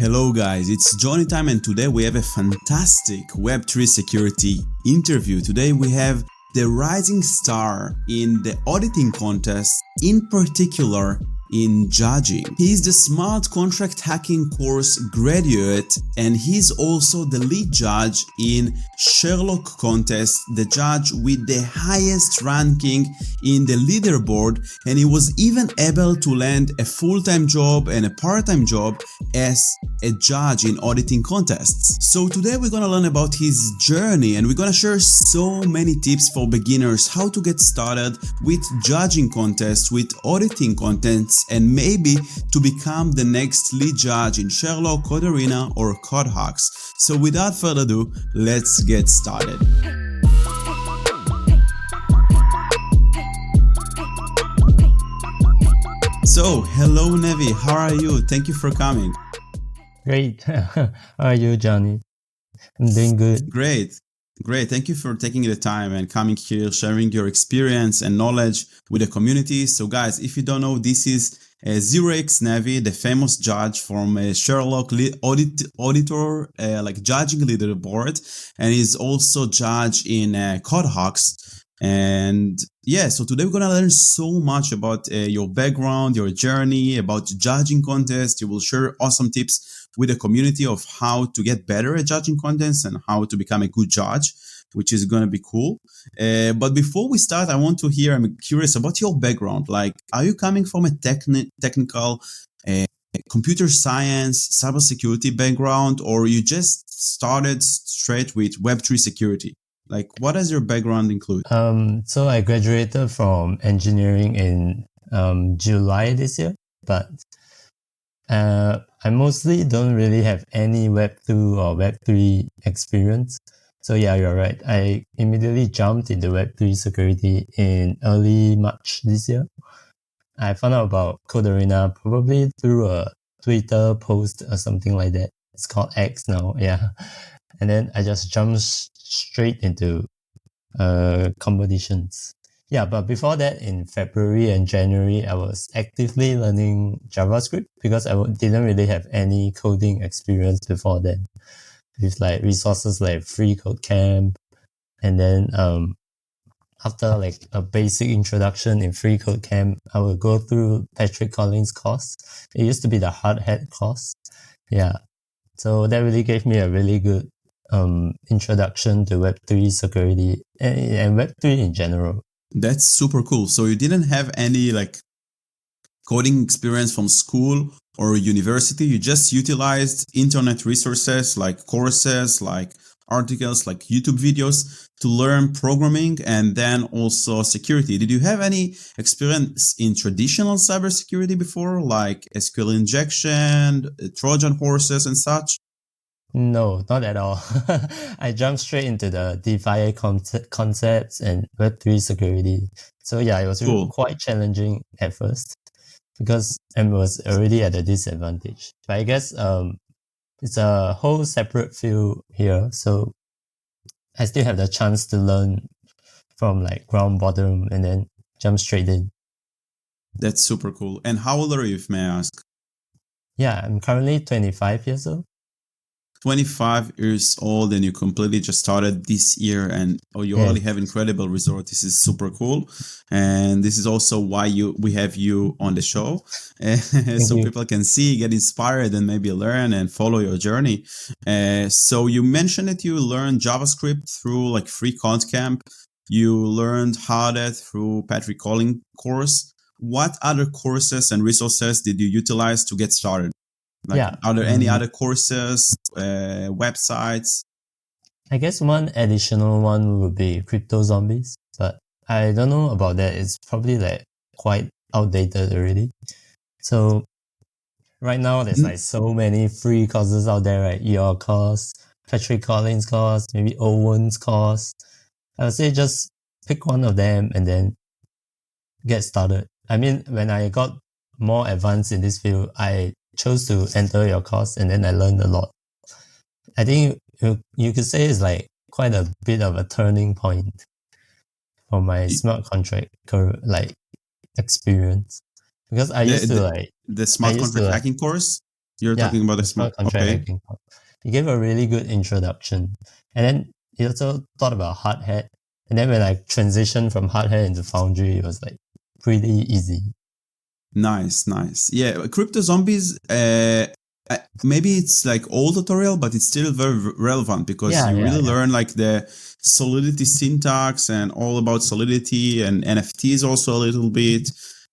Hello guys, it's Johnny time and today we have a fantastic Web3 security interview. Today we have the rising star in the auditing contest, in particular in judging. He's the smart contract hacking course graduate and he's also the lead judge in Sherlock Contest, the judge with the highest ranking in the leaderboard, and he was even able to land a full-time job and a part-time job as a judge in auditing contests. So today we're gonna learn about his journey and we're gonna share so many tips for beginners, how to get started with judging contests, with auditing contests, and maybe to become the next lead judge in Sherlock, Code Arena, or CodeHawks. So without further ado, let's get started. So, hello Nevi, how are you? Thank you for coming. Great. How are you, Johnny? I'm doing good. Great. Thank you for taking the time and coming here, sharing your experience and knowledge with the community. So guys, if you don't know, this is 0xNevi, the famous judge from Sherlock auditor, like judging leaderboard, and he's also judge in CodeHawks. And yeah, so today we're gonna learn so much about your background, your journey, about judging contests. You will share awesome tips with the community of how to get better at judging contests and how to become a good judge, which is gonna be cool. But before we start, I'm curious about your background. Like, are you coming from a technical computer science, cybersecurity background, or you just started straight with Web3 security? Like, what does your background include? So I graduated from engineering in July this year, but I mostly don't really have any Web2 or Web3 experience. So yeah, you're right. I immediately jumped into Web3 security in early March this year. I found out about Code Arena probably through a Twitter post or something like that. It's called X now, yeah. And then I just jumped straight into competitions. Yeah, but before that, in February and January, I was actively learning JavaScript because I didn't really have any coding experience before then. With like resources like Free Code Camp, and then after like a basic introduction in Free Code Camp, I will go through Patrick Collins' course. It used to be the hard hat course. Yeah, so that really gave me a really good introduction to Web3 security and Web3 in general. That's super cool. So you didn't have any like coding experience from school or university. You just utilized internet resources like courses, like articles, like YouTube videos to learn programming and then also security. Did you have any experience in traditional cybersecurity before, like SQL injection, Trojan horses and such? No, not at all. I jumped straight into the DeFi concepts and Web3 security. So yeah, it was really quite challenging at first because I was already at a disadvantage. But I guess it's a whole separate field here. So I still have the chance to learn from like ground bottom and then jump straight in. That's super cool. And how old are you, if may I ask? Yeah, I'm currently 25 years old. 25 years old and you completely just started this year and you already have incredible results. This is super cool. And this is also why we have you on the show. So people can see, get inspired and maybe learn and follow your journey. So you mentioned that you learned JavaScript through like Free Code Camp. You learned Audit through Patrick Collins' course. What other courses and resources did you utilize to get started? Like, are there any other courses, websites? I guess one additional one would be Crypto Zombies, but I don't know about that. It's probably like quite outdated already. So right now there's like so many free courses out there, right? Your course, Patrick Collins' course, maybe Owen's course. I would say just pick one of them and then get started. I mean, when I got more advanced in this field, I chose to enter your course and then I learned a lot. I think you could say it's like quite a bit of a turning point for my smart contract like experience, because I used to like the smart contract hacking course. You're talking about the smart smart. contract Okay. hacking. He gave a really good introduction. And then he also thought about hard hat. And then when I transitioned from hard hat into Foundry, it was like pretty easy. Nice. Yeah, crypto zombies. Maybe it's like old tutorial, but it's still very relevant because you really learn like the Solidity syntax and all about Solidity and NFTs also a little bit,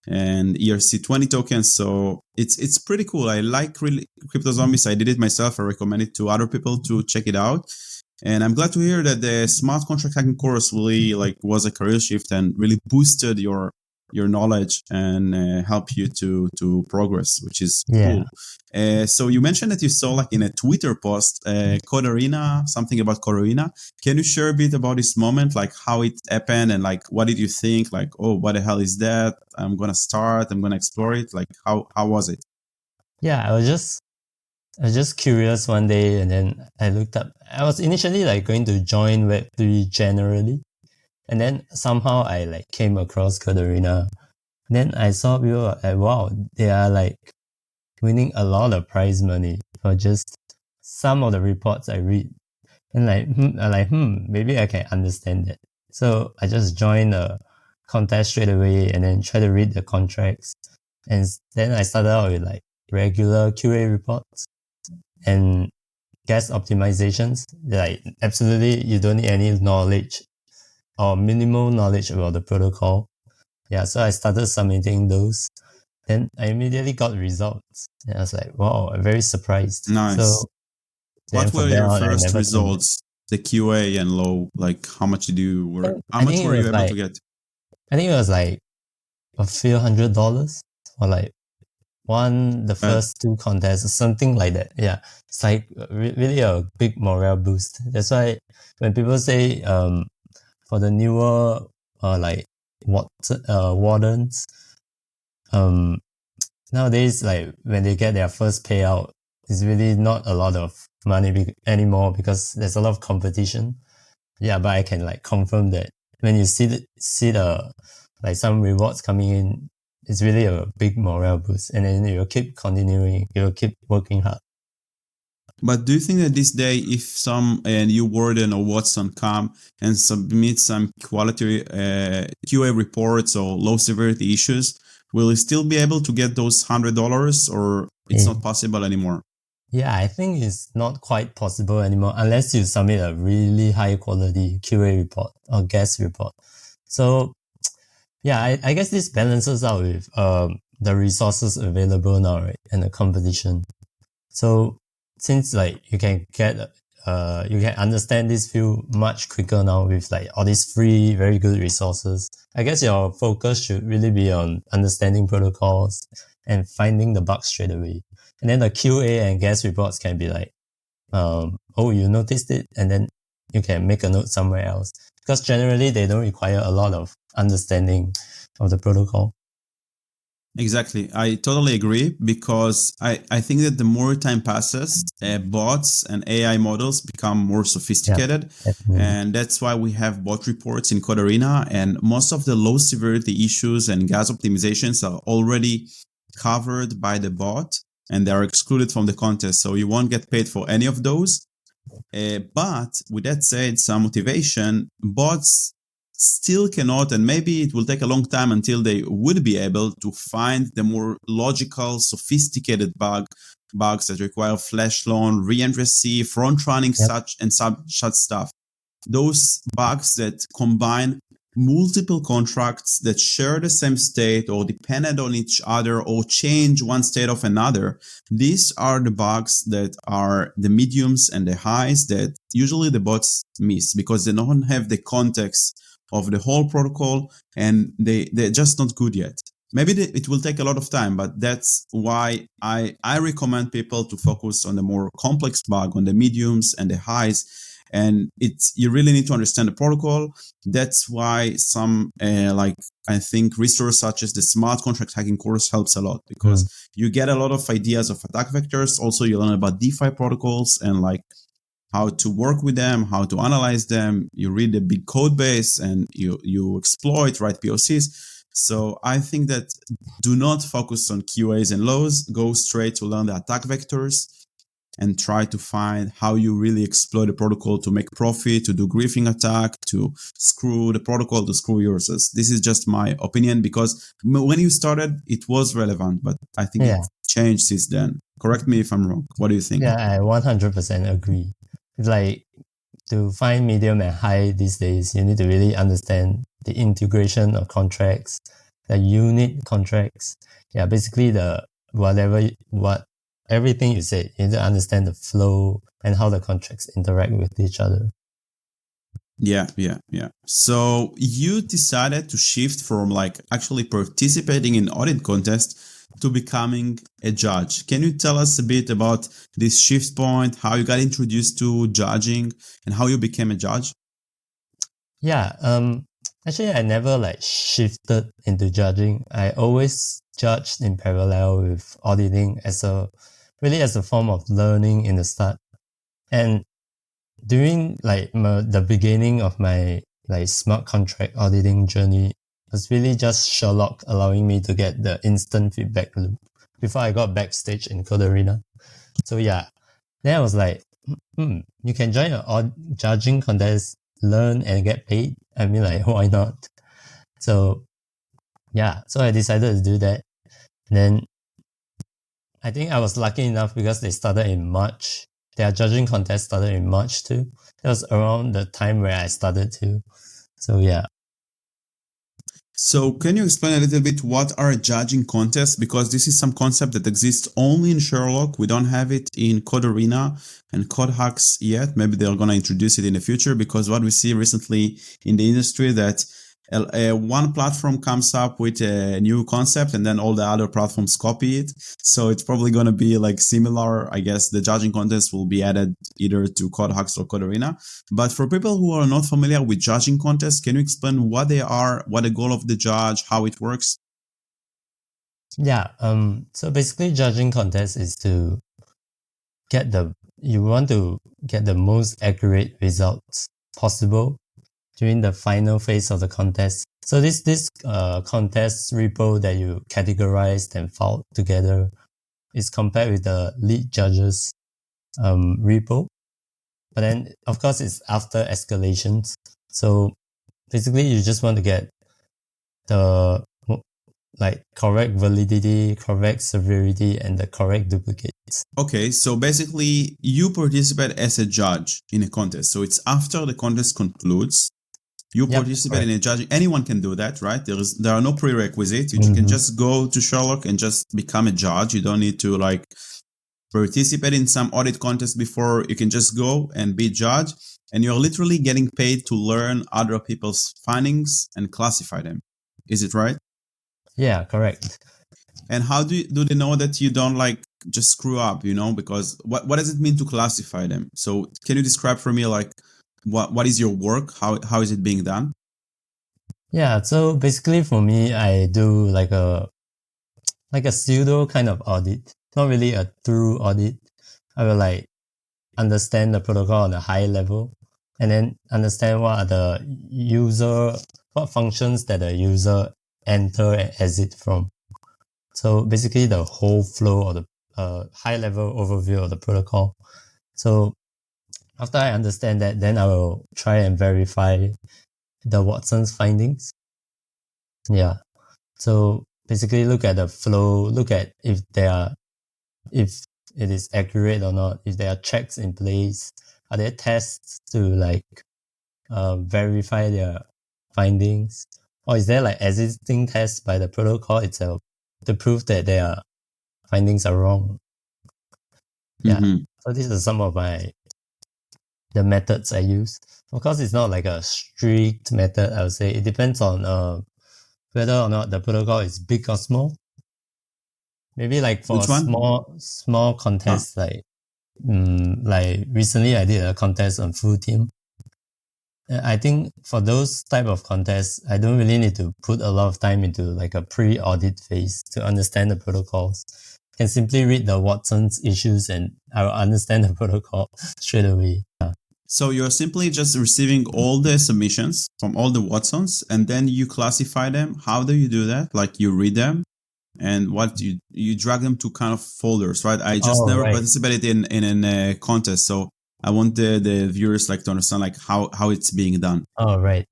and ERC20 tokens. So it's pretty cool. I like really crypto zombies. I did it myself. I recommend it to other people to check it out. And I'm glad to hear that the smart contract hacking course really like was a career shift and really boosted your knowledge and help you to progress, which is cool. So you mentioned that you saw like in a Twitter post, Code Arena, something about Code Arena. Can you share a bit about this moment, like how it happened and like what did you think? Like, oh, what the hell is that? I'm gonna explore it. Like, how was it? Yeah, I was just curious one day, and then I looked up. I was initially like going to join Web3 generally, and then somehow I like came across Code Arena. Then I saw people like, wow, they are like winning a lot of prize money for just some of the reports I read. And maybe I can understand that. So I just joined a contest straight away and then try to read the contracts. And then I started out with like regular QA reports and gas optimizations. Like absolutely, you don't need any knowledge or minimal knowledge about the protocol. Yeah, so I started submitting those. Then I immediately got results. And I was like, wow, I'm very surprised. Nice. So what were your first results? The QA and low, like how much did you were? How much were you able to get? I think it was like a few $100 or like the first two contests, something like that. Yeah, it's like really a big morale boost. That's why when people say for the newer wardens, nowadays like when they get their first payout, it's really not a lot of money anymore because there's a lot of competition. Yeah, but I can like confirm that when you see the like some rewards coming in, it's really a big morale boost, and then you'll keep continuing, you'll keep working hard. But do you think that this day, if some new warden or Watson come and submit some quality QA reports or low severity issues, will you still be able to get those $100, or it's not possible anymore? Yeah, I think it's not quite possible anymore unless you submit a really high quality QA report or gas report. So yeah, I guess this balances out with the resources available now, right, and the competition. So since like you can understand this field much quicker now with like all these free, very good resources, I guess your focus should really be on understanding protocols and finding the bugs straight away. And then the QA and gas reports can be like, oh, you noticed it, and then you can make a note somewhere else. Because generally they don't require a lot of understanding of the protocol. Exactly. I totally agree because I think that the more time passes, bots and AI models become more sophisticated. And that's why we have bot reports in Code Arena, and most of the low severity issues and gas optimizations are already covered by the bot and they are excluded from the contest. So you won't get paid for any of those. But with that said, some motivation, bots still cannot, and maybe it will take a long time until they would be able to find the more logical, sophisticated bugs that require flash loan, re-entry, front running, such stuff. Those bugs that combine multiple contracts that share the same state or dependent on each other or change one state of another. These are the bugs that are the mediums and the highs that usually the bots miss because they don't have the context of the whole protocol and they're just not good yet. Maybe it will take a lot of time, but that's why I recommend people to focus on the more complex bug, on the mediums and the highs. And you really need to understand the protocol. That's why some I think resources such as the smart contract hacking course helps a lot because you get a lot of ideas of attack vectors. Also, you learn about DeFi protocols and like how to work with them, how to analyze them. You read the big code base and you exploit, write POCs. So I think that do not focus on QAs and laws. Go straight to learn the attack vectors and try to find how you really exploit the protocol to make profit, to do griefing attack, to screw the protocol, to screw users. This is just my opinion because when you started, it was relevant, but I think Yeah. it changed since then. Correct me if I'm wrong. What do you think? Yeah, I 100% agree. It's like to find medium and high these days, you need to really understand the integration of contracts, the unit contracts. Yeah, basically everything you said, you need to understand the flow and how the contracts interact with each other. Yeah. So you decided to shift from like actually participating in audit contest to becoming a judge. Can you tell us a bit about this shift point, how you got introduced to judging and how you became a judge? Yeah, actually I never like shifted into judging. I always judged in parallel with auditing as a form of learning in the start. And during like the beginning of my like smart contract auditing journey was really just Sherlock allowing me to get the instant feedback loop before I got backstage in Code Arena. So yeah, then I was like, you can join a judging contest, learn and get paid. I mean, like, why not? So yeah, so I decided to do that. And then I think I was lucky enough because they started in March. Their judging contest started in March too. That was around the time where I started too. So yeah. So can you explain a little bit what are judging contests? Because this is some concept that exists only in Sherlock. We don't have it in Code Arena and CodeHawks yet. Maybe they're going to introduce it in the future because what we see recently in the industry that one platform comes up with a new concept and then all the other platforms copy it. So it's probably going to be like similar. I guess the judging contest will be added either to CodeHawks or Code Arena. But for people who are not familiar with judging contests, can you explain what they are, what the goal of the judge, how it works? Yeah. So basically judging contest is to you want to get the most accurate results possible during the final phase of the contest. So this contest repo that you categorized and filed together is compared with the lead judges repo. But then of course it's after escalations. So basically you just want to get the like correct validity, correct severity, and the correct duplicates. Okay, so basically you participate as a judge in a contest. So it's after the contest concludes. You participate in a judging. Anyone can do that, right? There are no prerequisites. You can just go to Sherlock and just become a judge. You don't need to like participate in some audit contest before. You can just go and be judge, and you're literally getting paid to learn other people's findings and classify them. Is it right? Yeah, correct. And how do they know that you don't like just screw up? Because what does it mean to classify them? So can you describe for me like what is your work? How is it being done? Yeah, so basically for me, I do like a pseudo kind of audit, not really a true audit. I will like understand the protocol on a high level and then understand what functions that the user enter and exit from. So basically the whole flow or the high level overview of the protocol. So after I understand that, then I will try and verify the Watson's findings. Yeah. So basically look at the flow, look at if it is accurate or not, if there are checks in place, are there tests to like verify their findings, or is there like existing tests by the protocol itself to prove that their findings are wrong? Yeah. So these are some of the methods I use. Of course, it's not like a strict method, I would say. It depends on whether or not the protocol is big or small. Maybe like for Which one? small contest, like recently I did a contest on full team. I think for those type of contests, I don't really need to put a lot of time into like a pre-audit phase to understand the protocols. I can simply read the Watson's issues and I will understand the protocol straight away. Yeah. So you're simply just receiving all the submissions from all the Watsons, and then you classify them. How do you do that? Like you read them, and what you drag them to kind of folders, right? I just never participated in a contest, so I want the viewers like to understand like how it's being done. Oh, right.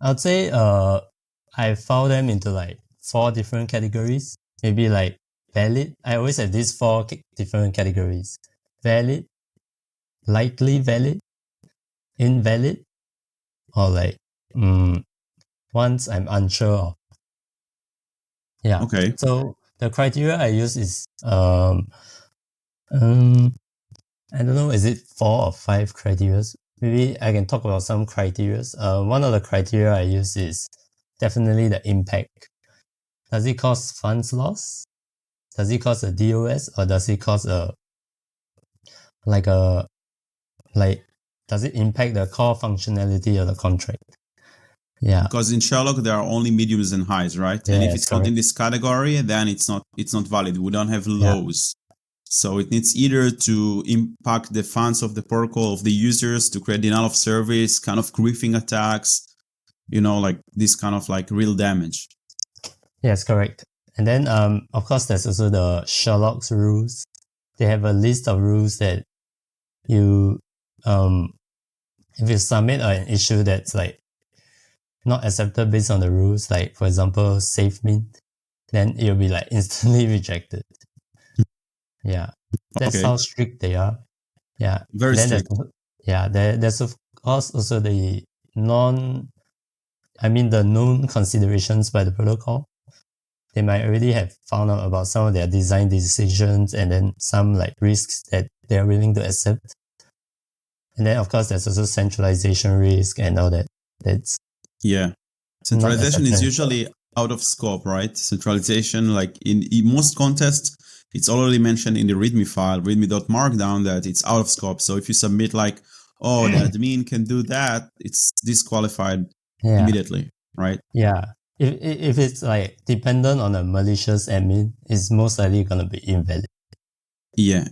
I'd say I found them into like 4 different categories. Maybe like valid. I always have these 4 different categories: valid, likely valid, invalid, or like ones I'm unsure of. Yeah. Okay. So the criteria I use is I don't know, is it 4 or 5 criteria? Maybe I can talk about some criteria. One of the criteria I use is definitely the impact. Does it cause funds loss? Does it cause a DOS, or does it cause does it impact the core functionality of the contract? Yeah. Because in Sherlock there are only mediums and highs, right? Yeah, and if it's not in this category, then it's not valid. We don't have lows. Yeah. So it needs either to impact the funds of the protocol of the users, to create denial of service, kind of griefing attacks, like this kind of like real damage. Yes, correct. And then, of course, there's also the Sherlock's rules. They have a list of rules that you, if you submit an issue that's like not accepted based on the rules, like for example, safe mint, then it'll be like instantly rejected. Yeah, that's how strict they are. Yeah, very strict. There's of course also the known considerations by the protocol. They might already have found out about some of their design decisions, and then some like risks that they're willing to accept. And then of course there's also centralization risk and all that. Centralization is usually out of scope, right? Centralization, like in most contests, it's already mentioned in the README file, readme.markdown, that it's out of scope. So if you submit like, the admin can do that, it's disqualified immediately, right? Yeah. If it's like dependent on a malicious admin, it's most likely going to be invalid. Yeah.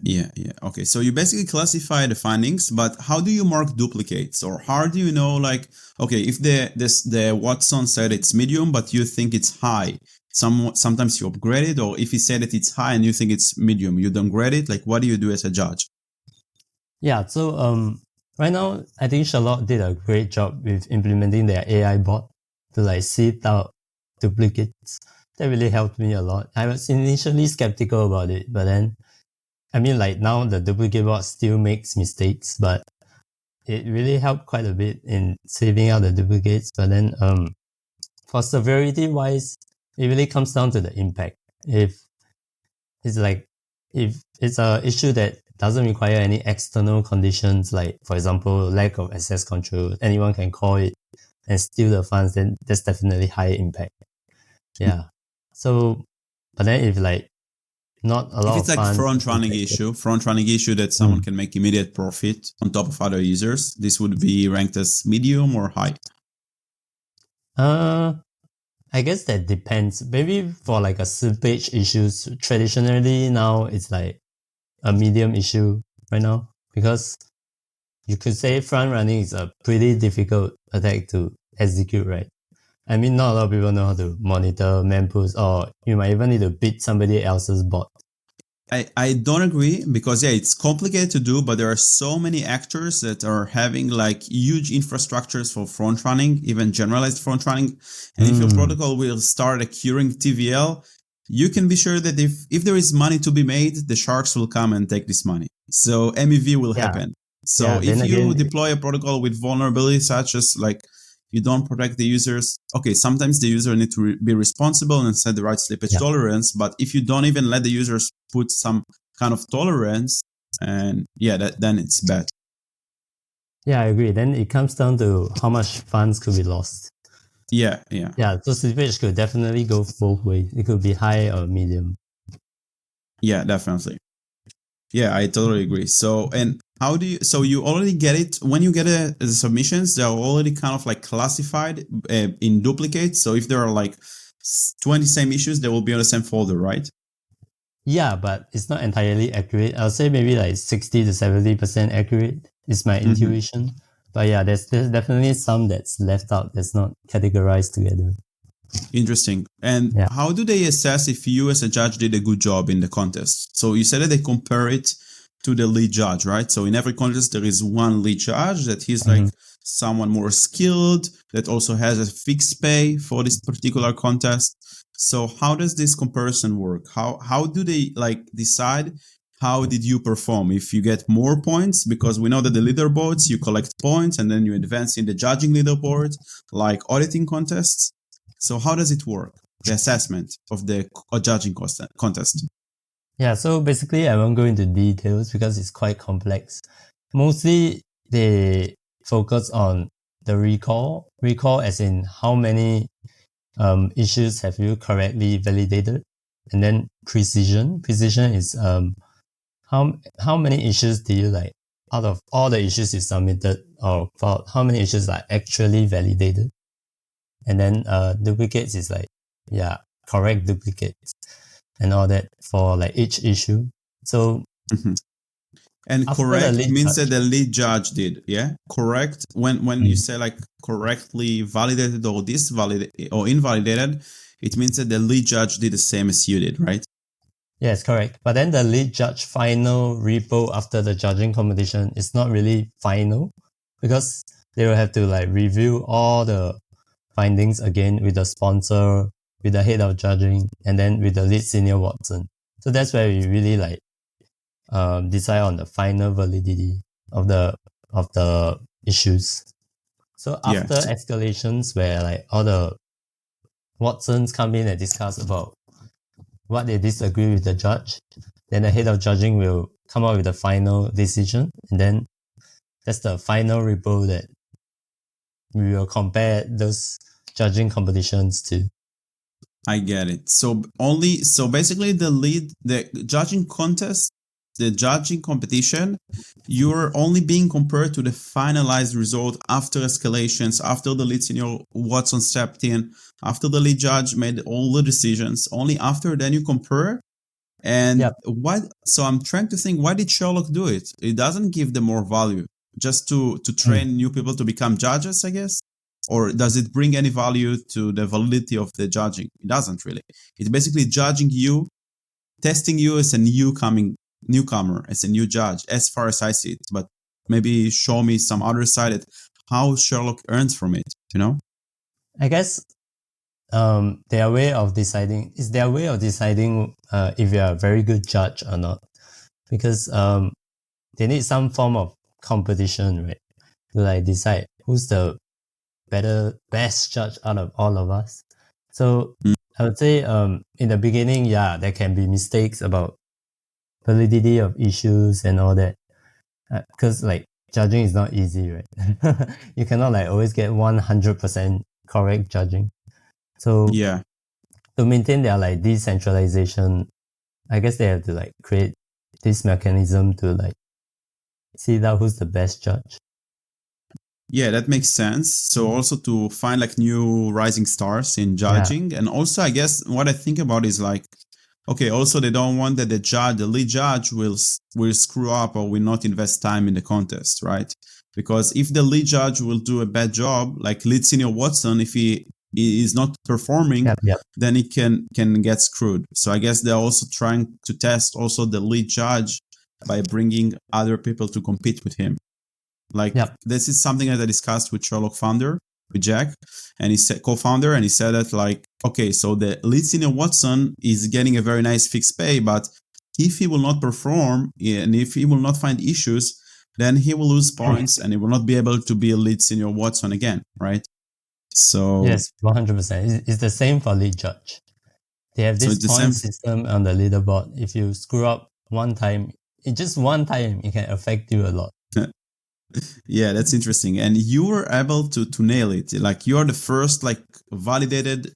Okay, so you basically classify the findings, but how do you mark duplicates? Or how do you know, like, okay, if the Watson said it's medium, but you think it's high, sometimes you upgrade it, or if he said that it's high and you think it's medium, you downgrade it? Like, what do you do as a judge? Yeah, so right now, I think Sherlock did a great job with implementing their AI bot to like sift out duplicates. That really helped me a lot. I was initially skeptical about it, but then now the duplicate bot still makes mistakes, but it really helped quite a bit in saving out the duplicates. But then for severity wise, it really comes down to the impact. If it's an issue that doesn't require any external conditions, like for example, lack of access control, anyone can call it and steal the funds, then that's definitely high impact. Yeah. So, but then if like not a lot if it's of like funds, front running issue that someone can make immediate profit on top of other users, this would be ranked as medium or high? I guess that depends. Maybe for like a slippage issues, traditionally now it's like a medium issue right now, because you could say front running is a pretty difficult attack to execute, right? Not a lot of people know how to monitor mempools, or you might even need to beat somebody else's bot. I don't agree, because it's complicated to do, but there are so many actors that are having like huge infrastructures for front running, even generalized front running. And if your protocol will start accruing TVL, you can be sure that if there is money to be made, the sharks will come and take this money. So MEV will happen. So if you deploy a protocol with vulnerabilities such as like you don't protect the users, okay, sometimes the user need to be responsible and set the right slippage tolerance. But if you don't even let the users put some kind of tolerance, and then it's bad. Yeah, I agree. Then it comes down to how much funds could be lost. Yeah. So slippage could definitely go both ways. It could be high or medium. Yeah, definitely. Yeah, I totally agree. So, and how do you, so you already get it, when you get the submissions, they're already kind of like classified in duplicates. So if there are like 20 same issues, they will be on the same folder, right? Yeah, but it's not entirely accurate. I'll say maybe like 60 to 70% accurate. Is my intuition. But yeah, there's definitely some that's left out, that's not categorized together. Interesting. And Yeah. how do they assess if you as a judge did a good job in the contest? So you said that they compare it to the lead judge, right? So in every contest, there is one lead judge that he's like someone more skilled, that also has a fixed pay for this particular contest. So how does this comparison work? How do they like decide how did you perform? If you get more points, because we know that the leaderboards, you collect points and then you advance in the judging leaderboard, like auditing contests. So how does it work? The assessment of the judging contest. Yeah, so basically I won't go into details because it's quite complex. Mostly they focus on the recall as in how many issues have you correctly validated, and then precision is how many issues do you like out of all the issues you submitted, or how many issues are actually validated. And then duplicates is like, yeah, correct duplicates and all that for like each issue. So and correct means that the lead judge did, yeah? Correct, when you say like correctly validated or disvalidated or invalidated, it means that the lead judge did the same as you did, right? Yes, correct. But then the lead judge final repo after the judging competition is not really final, because they will have to like review all the findings again with the sponsor, with the head of judging, and then with the lead senior Watson. So that's where we really like decide on the final validity of the issues. So after escalations where like all the Watsons come in and discuss about what they disagree with the judge, then the head of judging will come up with the final decision, and then that's the final report that we will compare those judging competitions to. I get it. So basically the judging contest, the judging competition, you're only being compared to the finalized result after escalations, after the lead senior Watson stepped in, after the lead judge made all the decisions. Only after then you compare. And so I'm trying to think, why did Sherlock do it? It doesn't give them more value, just to train new people to become judges, I guess. Or does it bring any value to the validity of the judging? It doesn't really. It's basically judging you, testing you as a newcomer, as a new judge, as far as I see it. But maybe show me some other side at how Sherlock earns from it, you know? I guess their way of deciding if you are a very good judge or not. Because they need some form of competition, right? To like decide who's the best judge out of all of us. So I would say in the beginning, there can be mistakes about validity of issues and all that. Because like judging is not easy, right? You cannot like always get 100% correct judging. So to maintain their like decentralization, I guess they have to like create this mechanism to like see that who's the best judge. Yeah, that makes sense. So also to find like new rising stars in judging. And also I guess what I think about is like, okay, also they don't want that the lead judge will screw up or will not invest time in the contest, right? Because if the lead judge will do a bad job, like lead senior Watson, if he is not performing, then he can get screwed. So I guess they're also trying to test also the lead judge by bringing other people to compete with him. Like this is something that I discussed with Sherlock founder, with Jack, and he said co-founder, and he said that like, okay, so the lead senior Watson is getting a very nice fixed pay, but if he will not perform and if he will not find issues, then he will lose points and he will not be able to be a lead senior Watson again, right? So yes, 100%. It's the same for lead judge. They have this point system on the leaderboard. If you screw up one time, it can affect you a lot. Yeah, that's interesting. And you were able to nail it. Like you are the first like validated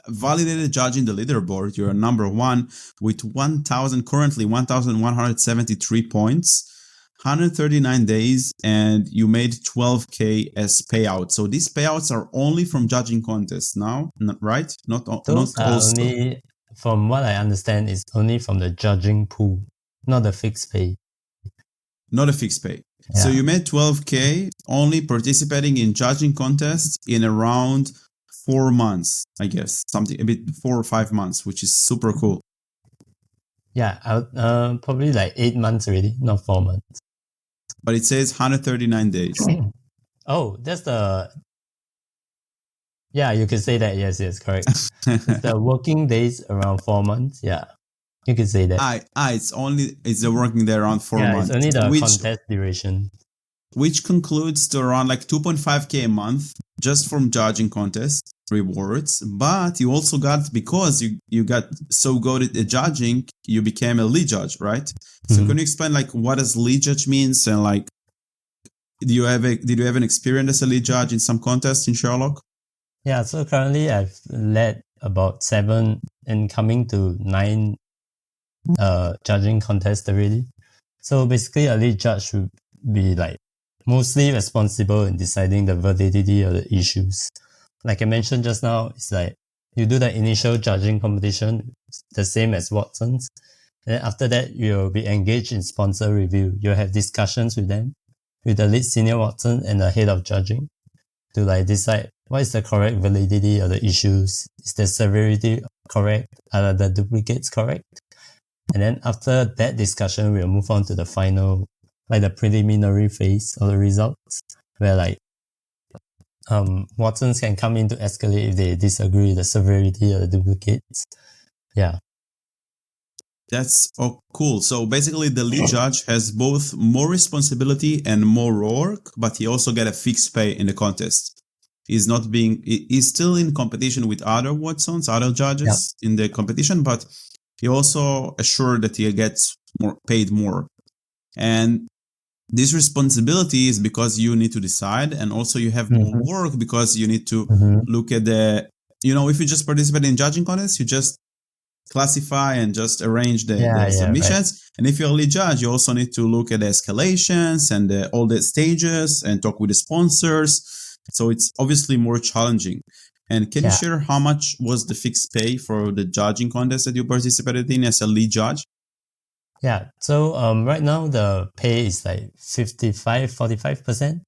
validated judge in the leaderboard. You're number one with 1,173 points, 139 days, and you made 12K as payout. So these payouts are only from judging contests now, right? Not also. Only, from what I understand, is only from the judging pool, not the fixed pay. not a fixed pay. Yeah. So you made 12K only participating in judging contests in around 4 months, I guess, something a bit 4 or 5 months, which is super cool. Yeah, probably like 8 months already, not 4 months. But it says 139 days. Oh, that's the... Yeah, you could say that. Yes, correct. It's the working days around 4 months. Yeah, you could say that. It's the working day around 4 Yeah, months. it's only the contest duration. Which concludes to around like 2.5K a month just from judging contest rewards. But you also got, because you got so good at judging, you became a lead judge, right? So can you explain like what does lead judge means, and like did you have an experience as a lead judge in some contests in Sherlock? Yeah, so currently I've led about 7 and coming to 9 judging contests already. So basically a lead judge should be like mostly responsible in deciding the validity of the issues. Like I mentioned just now, it's like you do the initial judging competition, the same as Watson's. And then after that, you'll be engaged in sponsor review. You'll have discussions with them, with the lead senior Watson and the head of judging, to like decide what is the correct validity of the issues. Is the severity correct? Are the duplicates correct? And then after that discussion, we'll move on to the final, like the preliminary phase of the results, where like Watsons can come in to escalate if they disagree with the severity of the duplicates. Yeah. That's cool. So basically the lead judge has both more responsibility and more work, but he also get a fixed pay in the contest. He's still in competition with other Watsons, other judges in the competition, but he also assured that he gets paid more. And this responsibility is because you need to decide, and also you have more work because you need to look at if you just participate in judging contests, you just classify and just arrange the submissions. Right. And if you're a lead judge, you also need to look at the escalations and all the stages and talk with the sponsors. So it's obviously more challenging. And can you share how much was the fixed pay for the judging contest that you participated in as a lead judge? Yeah, so right now the pay is like 55-45%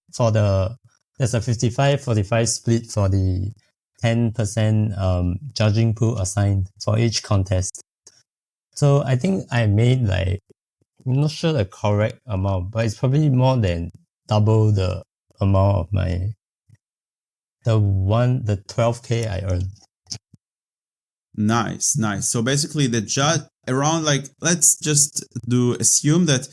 there's a 55-45 split for the 10% judging pool assigned for each contest. So I think I made like, I'm not sure the correct amount, but it's probably more than double the amount of the 12K I earned. Nice. So basically the judge around, like, let's just assume that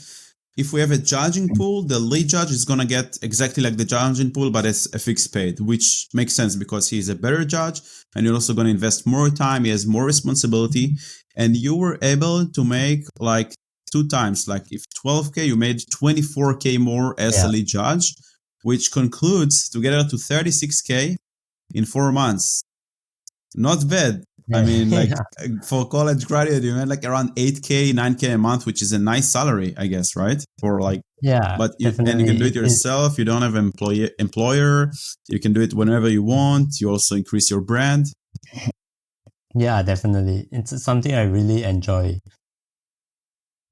if we have a judging pool, the lead judge is going to get exactly like the judging pool, but it's a fixed paid, which makes sense because he's a better judge and you're also going to invest more time. He has more responsibility, and you were able to make like 2 times, like if 12K, you made 24K more as a lead judge, which concludes to get out to 36K in 4 months. Not bad. I mean, like for college graduate, you made like around 8K, 9K a month, which is a nice salary, I guess, right? For like, but you can do it yourself. You don't have an employer. You can do it whenever you want. You also increase your brand. Yeah, definitely. It's something I really enjoy.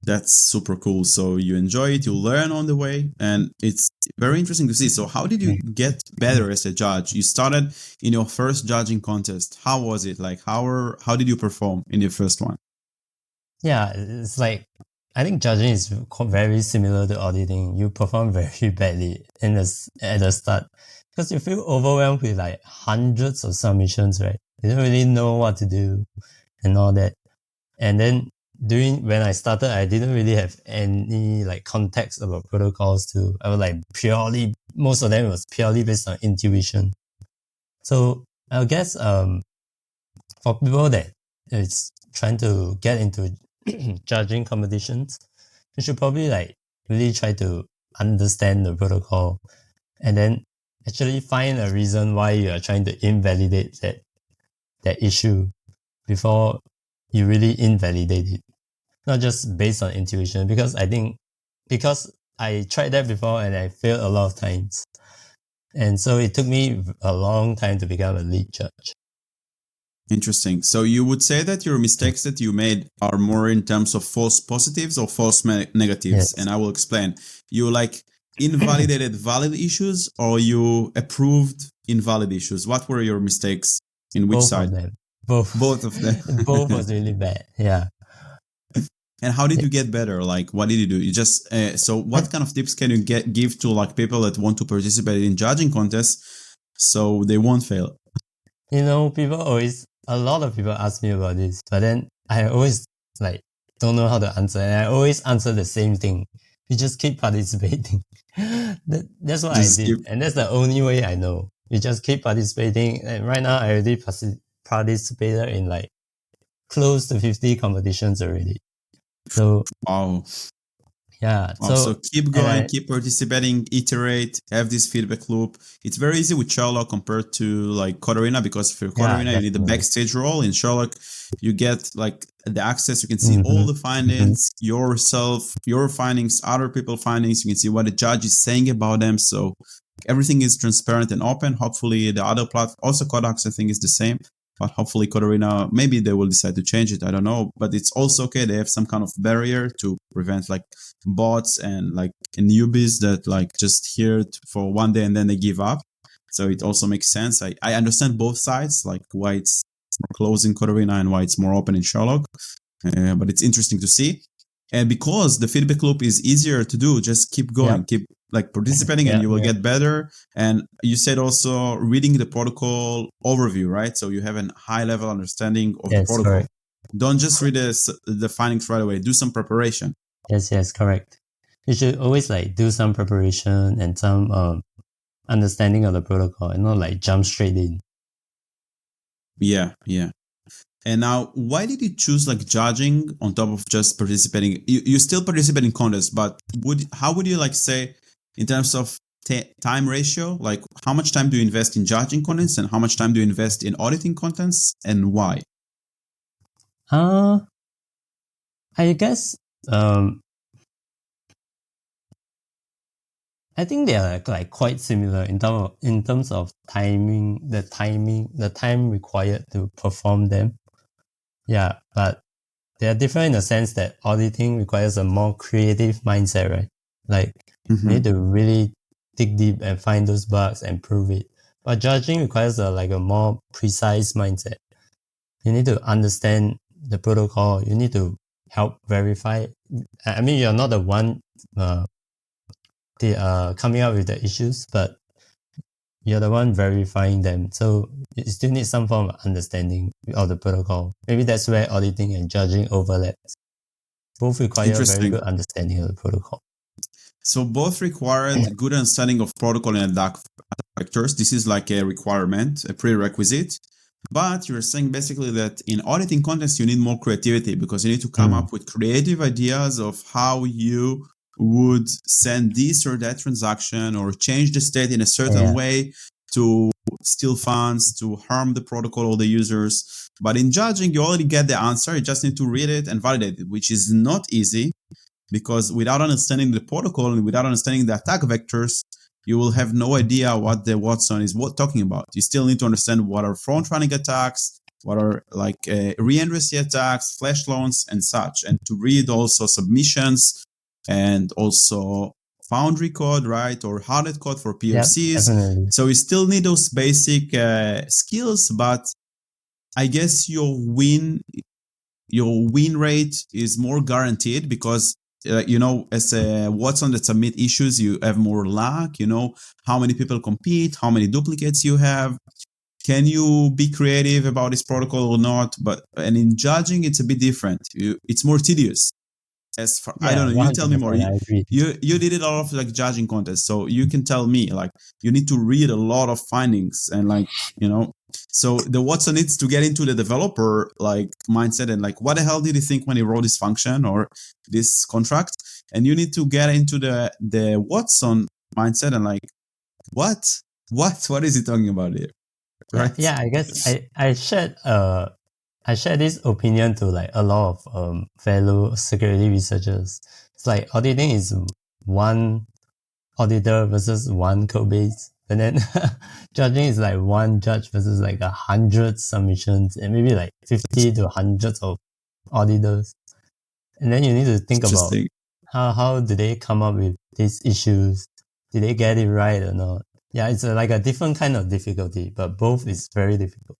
That's super cool. So you enjoy it, you learn on the way, and it's very interesting to see. So how did you get better as a judge? You started in your first judging contest. How was it? Like, how did you perform in your first one? Yeah, it's like, I think judging is very similar to auditing. You perform very badly at the start because you feel overwhelmed with like hundreds of submissions, right? You don't really know what to do and all that. And then when I started, I didn't really have any like context about protocols too. I was like most of them was purely based on intuition. So I guess for people that is trying to get into judging competitions, you should probably like really try to understand the protocol and then actually find a reason why you are trying to invalidate that issue before you really invalidate it. Not just based on intuition, because I tried that before and I failed a lot of times. And so it took me a long time to become a lead judge. Interesting. So you would say that your mistakes that you made are more in terms of false positives or false negatives, Yes. and I will explain. You like invalidated valid issues, or you approved invalid issues? What were your mistakes in which Both side? of them. Both. Both of them. Both was really bad. Yeah. And how did you get better? Like, what did you do? You just so what kind of tips can you give to like people that want to participate in judging contests so they won't fail? A lot of people ask me about this, but then I always like don't know how to answer, and I always answer the same thing. You just keep participating. That's what Just I did, and that's the only way I know. You just keep participating, and right now I already participated in like close to 50 competitions already. So wow. yeah, So keep going, I, keep participating, iterate, have this feedback loop. It's very easy with Sherlock compared to like CodeArena, because for CodeArena you need the backstage role. In Sherlock, you get like the access. You can see all the findings, yourself, your findings, other people's findings. You can see what the judge is saying about them. So everything is transparent and open. Hopefully the other platform, also CodeHawks, I think is the same. But hopefully CodeArena, maybe they will decide to change it. I don't know. But it's also okay. They have some kind of barrier to prevent like bots and like newbies that like just hear it for one day and then they give up. So it also makes sense. I understand both sides, like why it's more closed in CodeArena and why it's more open in Sherlock. But it's interesting to see. And because the feedback loop is easier to do, just keep going, keep like participating, and you will get better. And you said also reading the protocol overview, right? So you have a high level understanding of the protocol. correct. Don't just read the findings right away. Do some preparation. Yes, correct. You should always like do some preparation and some understanding of the protocol, and not like jump straight in. Yeah. And now, why did you choose like judging on top of just participating? You still participate in contests, but how would you like say in terms of time ratio? Like how much time do you invest in judging contests and how much time do you invest in auditing contests, and why? I guess I think they are like quite similar in terms of timing, the time required to perform them. Yeah, but they are different in the sense that auditing requires a more creative mindset, right? Like you need to really dig deep and find those bugs and prove it. But judging requires a more precise mindset. You need to understand the protocol. You need to help verify. I mean, you're not the one coming up with the issues, but you're the one verifying them. So you still need some form of understanding of the protocol. Maybe that's where auditing and judging overlaps. Both require very good understanding of the protocol. So both required good understanding of protocol and attack vectors. This is like a requirement, a prerequisite. But you're saying basically that in auditing contests, you need more creativity because you need to come up with creative ideas of how you would send this or that transaction or change the state in a certain way to steal funds, to harm the protocol or the users. But in judging, you already get the answer. You just need to read it and validate it, which is not easy because without understanding the protocol and without understanding the attack vectors, you will have no idea what the Watson is talking about. You still need to understand what are front-running attacks, what are like re-entry attacks, flash loans, and such, and to read also submissions and also Foundry code, right, or hardened code for POCs. Definitely. So you still need those basic skills, but I guess your win rate is more guaranteed because as a Watson that submit issues, you have more luck. You know how many people compete, how many duplicates you have. Can you be creative about this protocol or not? And in judging, it's a bit different. It's more tedious. I don't know. You tell me more. You did a lot of like judging contests, so you can tell me like you need to read a lot of findings and So the Watson needs to get into the developer like mindset and like what the hell did he think when he wrote this function or this contract? And you need to get into the Watson mindset and like what is he talking about here? Right? Yeah, I guess I shared this opinion to like a lot of fellow security researchers. It's like auditing is one auditor versus one code base. And then judging is like one judge versus like 100 submissions and maybe like 50 to hundreds of auditors. And then you need to think about Interesting. how did they come up with these issues? Did they get it right or not? Yeah, it's like a different kind of difficulty, but both is very difficult.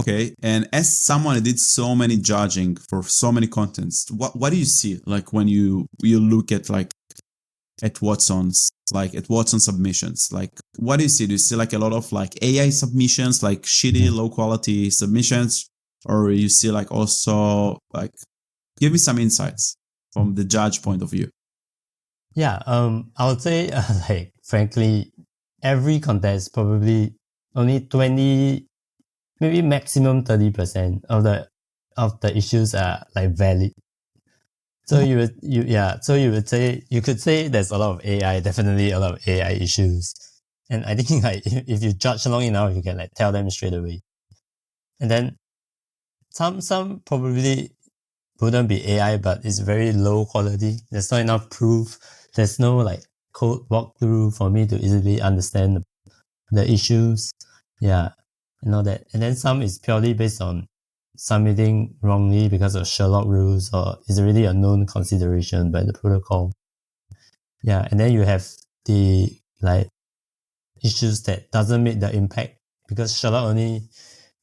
Okay, and as someone who did so many judging for so many contents, what do you see like when you look at like at Watson's submissions? Like, what do you see? Do you see like a lot of like AI submissions, like shitty, low quality submissions, or you see like also like, give me some insights from the judge point of view. Yeah, I would say like frankly, every contest probably only 20, maybe maximum 30% of the issues are like valid. So you would say, you could say there's a lot of AI, definitely a lot of AI issues. And I think like if you judge long enough, you can like tell them straight away. And then some probably wouldn't be AI, but it's very low quality. There's not enough proof. There's no like code walkthrough for me to easily understand the issues. Yeah, and all that. And then some is purely based on submitting wrongly because of Sherlock rules, or is already a known consideration by the protocol. Yeah, and then you have the like issues that doesn't make the impact because Sherlock only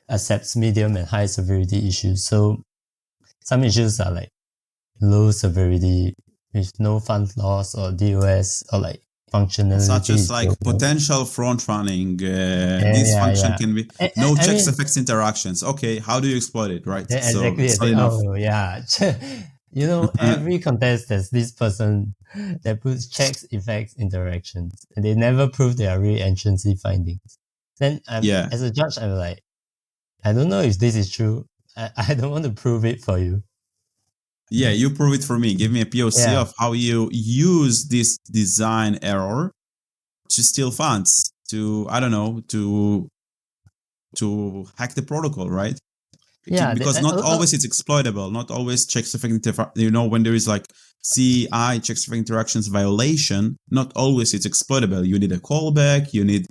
accepts medium and high severity issues. So some issues are like low severity with no fund loss or DOS or like functionality. Such as like potential front running. This function can be no checks, effects, interactions. Okay, how do you exploit it, right? Yeah, exactly. Oh, yeah. You know, every contest there's this person that puts checks, effects, interactions, and they never prove their re-entrancy findings. Then as a judge, I'm like, I don't know if this is true. I don't want to prove it for you. Yeah, you prove it for me. Give me a POC of how you use this design error to steal funds, to, I don't know, to hack the protocol, right? Yeah, because not always it's exploitable. Not always checks effect, when there is like CI, checks effect interactions violation, not always it's exploitable. You need a callback. You need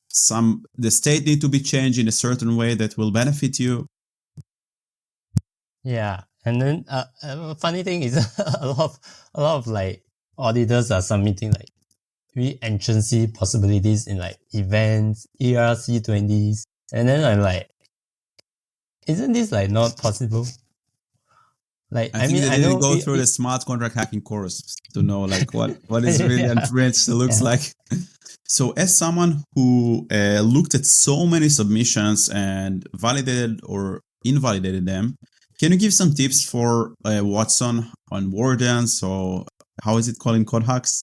the state need to be changed in a certain way that will benefit you. Yeah. And then funny thing is a lot of like auditors are submitting like re-entrancy possibilities in like events, ERC20s. And then I'm like, isn't this like not possible? Like, I think they didn't go through the smart contract hacking course to know like what is really entrenched looks like. So as someone who looked at so many submissions and validated or invalidated them, can you give some tips for Watson on wardens, or how is it called in CodeHawks?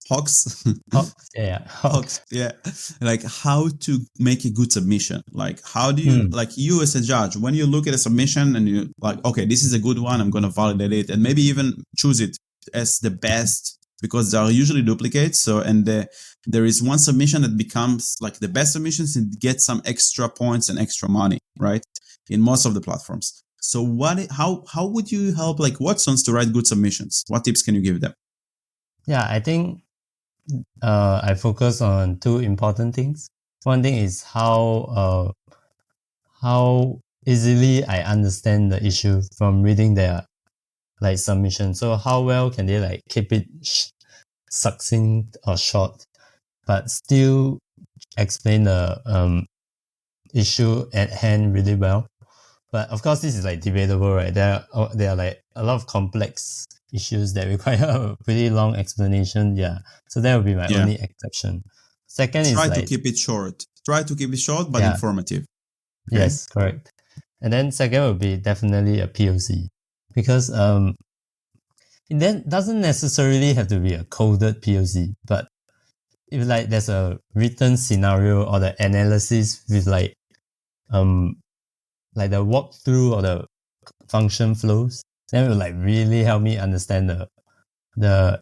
Hawks? Hawks. Yeah. Like how to make a good submission. Like how do you, like you as a judge, when you look at a submission and you like, okay, this is a good one, I'm going to validate it, and maybe even choose it as the best, because there are usually duplicates. So, and there is one submission that becomes like the best submissions and gets some extra points and extra money, right? In most of the platforms. So how would you help like Watsons to write good submissions? What tips can you give them? Yeah, I think I focus on two important things. One thing is how easily I understand the issue from reading their like submission. So how well can they like keep it succinct or short, but still explain the issue at hand really well. But of course, this is like debatable, right? There are like a lot of complex issues that require a pretty long explanation. Yeah. So that would be my only exception. Second is try to keep it short. Try to keep it short, but informative. Okay? Yes, correct. And then second would be definitely a POC, because it then doesn't necessarily have to be a coded POC, but if like there's a written scenario or the analysis with like the walkthrough or the function flows, then it will like really help me understand the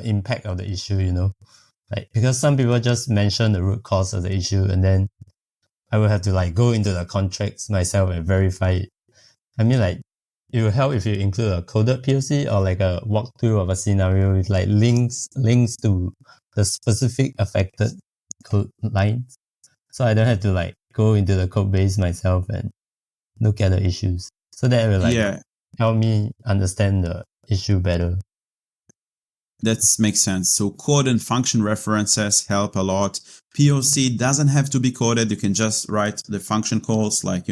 impact of the issue, you know? Like, because some people just mention the root cause of the issue, and then I will have to like go into the contracts myself and verify it. I mean, like, it will help if you include a coded POC or like a walkthrough of a scenario with like links to the specific affected code lines. So I don't have to like go into the code base myself and look at the issues. So that will like help me understand the issue better. That makes sense. So code and function references help a lot. POC doesn't have to be coded. You can just write the function calls like,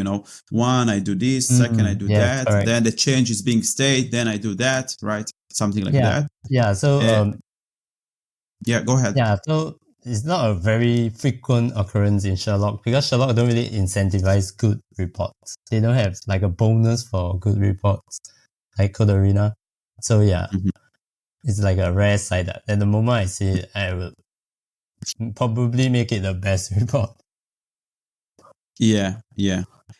one, I do this, second, I do that. Correct. Then the change is being stayed. Then I do that, right? Something like that. Yeah. So, go ahead. Yeah. So it's not a very frequent occurrence in Sherlock because Sherlock don't really incentivize good reports. They don't have like a bonus for good reports like Code Arena. So yeah. Mm-hmm. It's like a rare side that at the moment I see it, I will probably make it the best report. Yeah.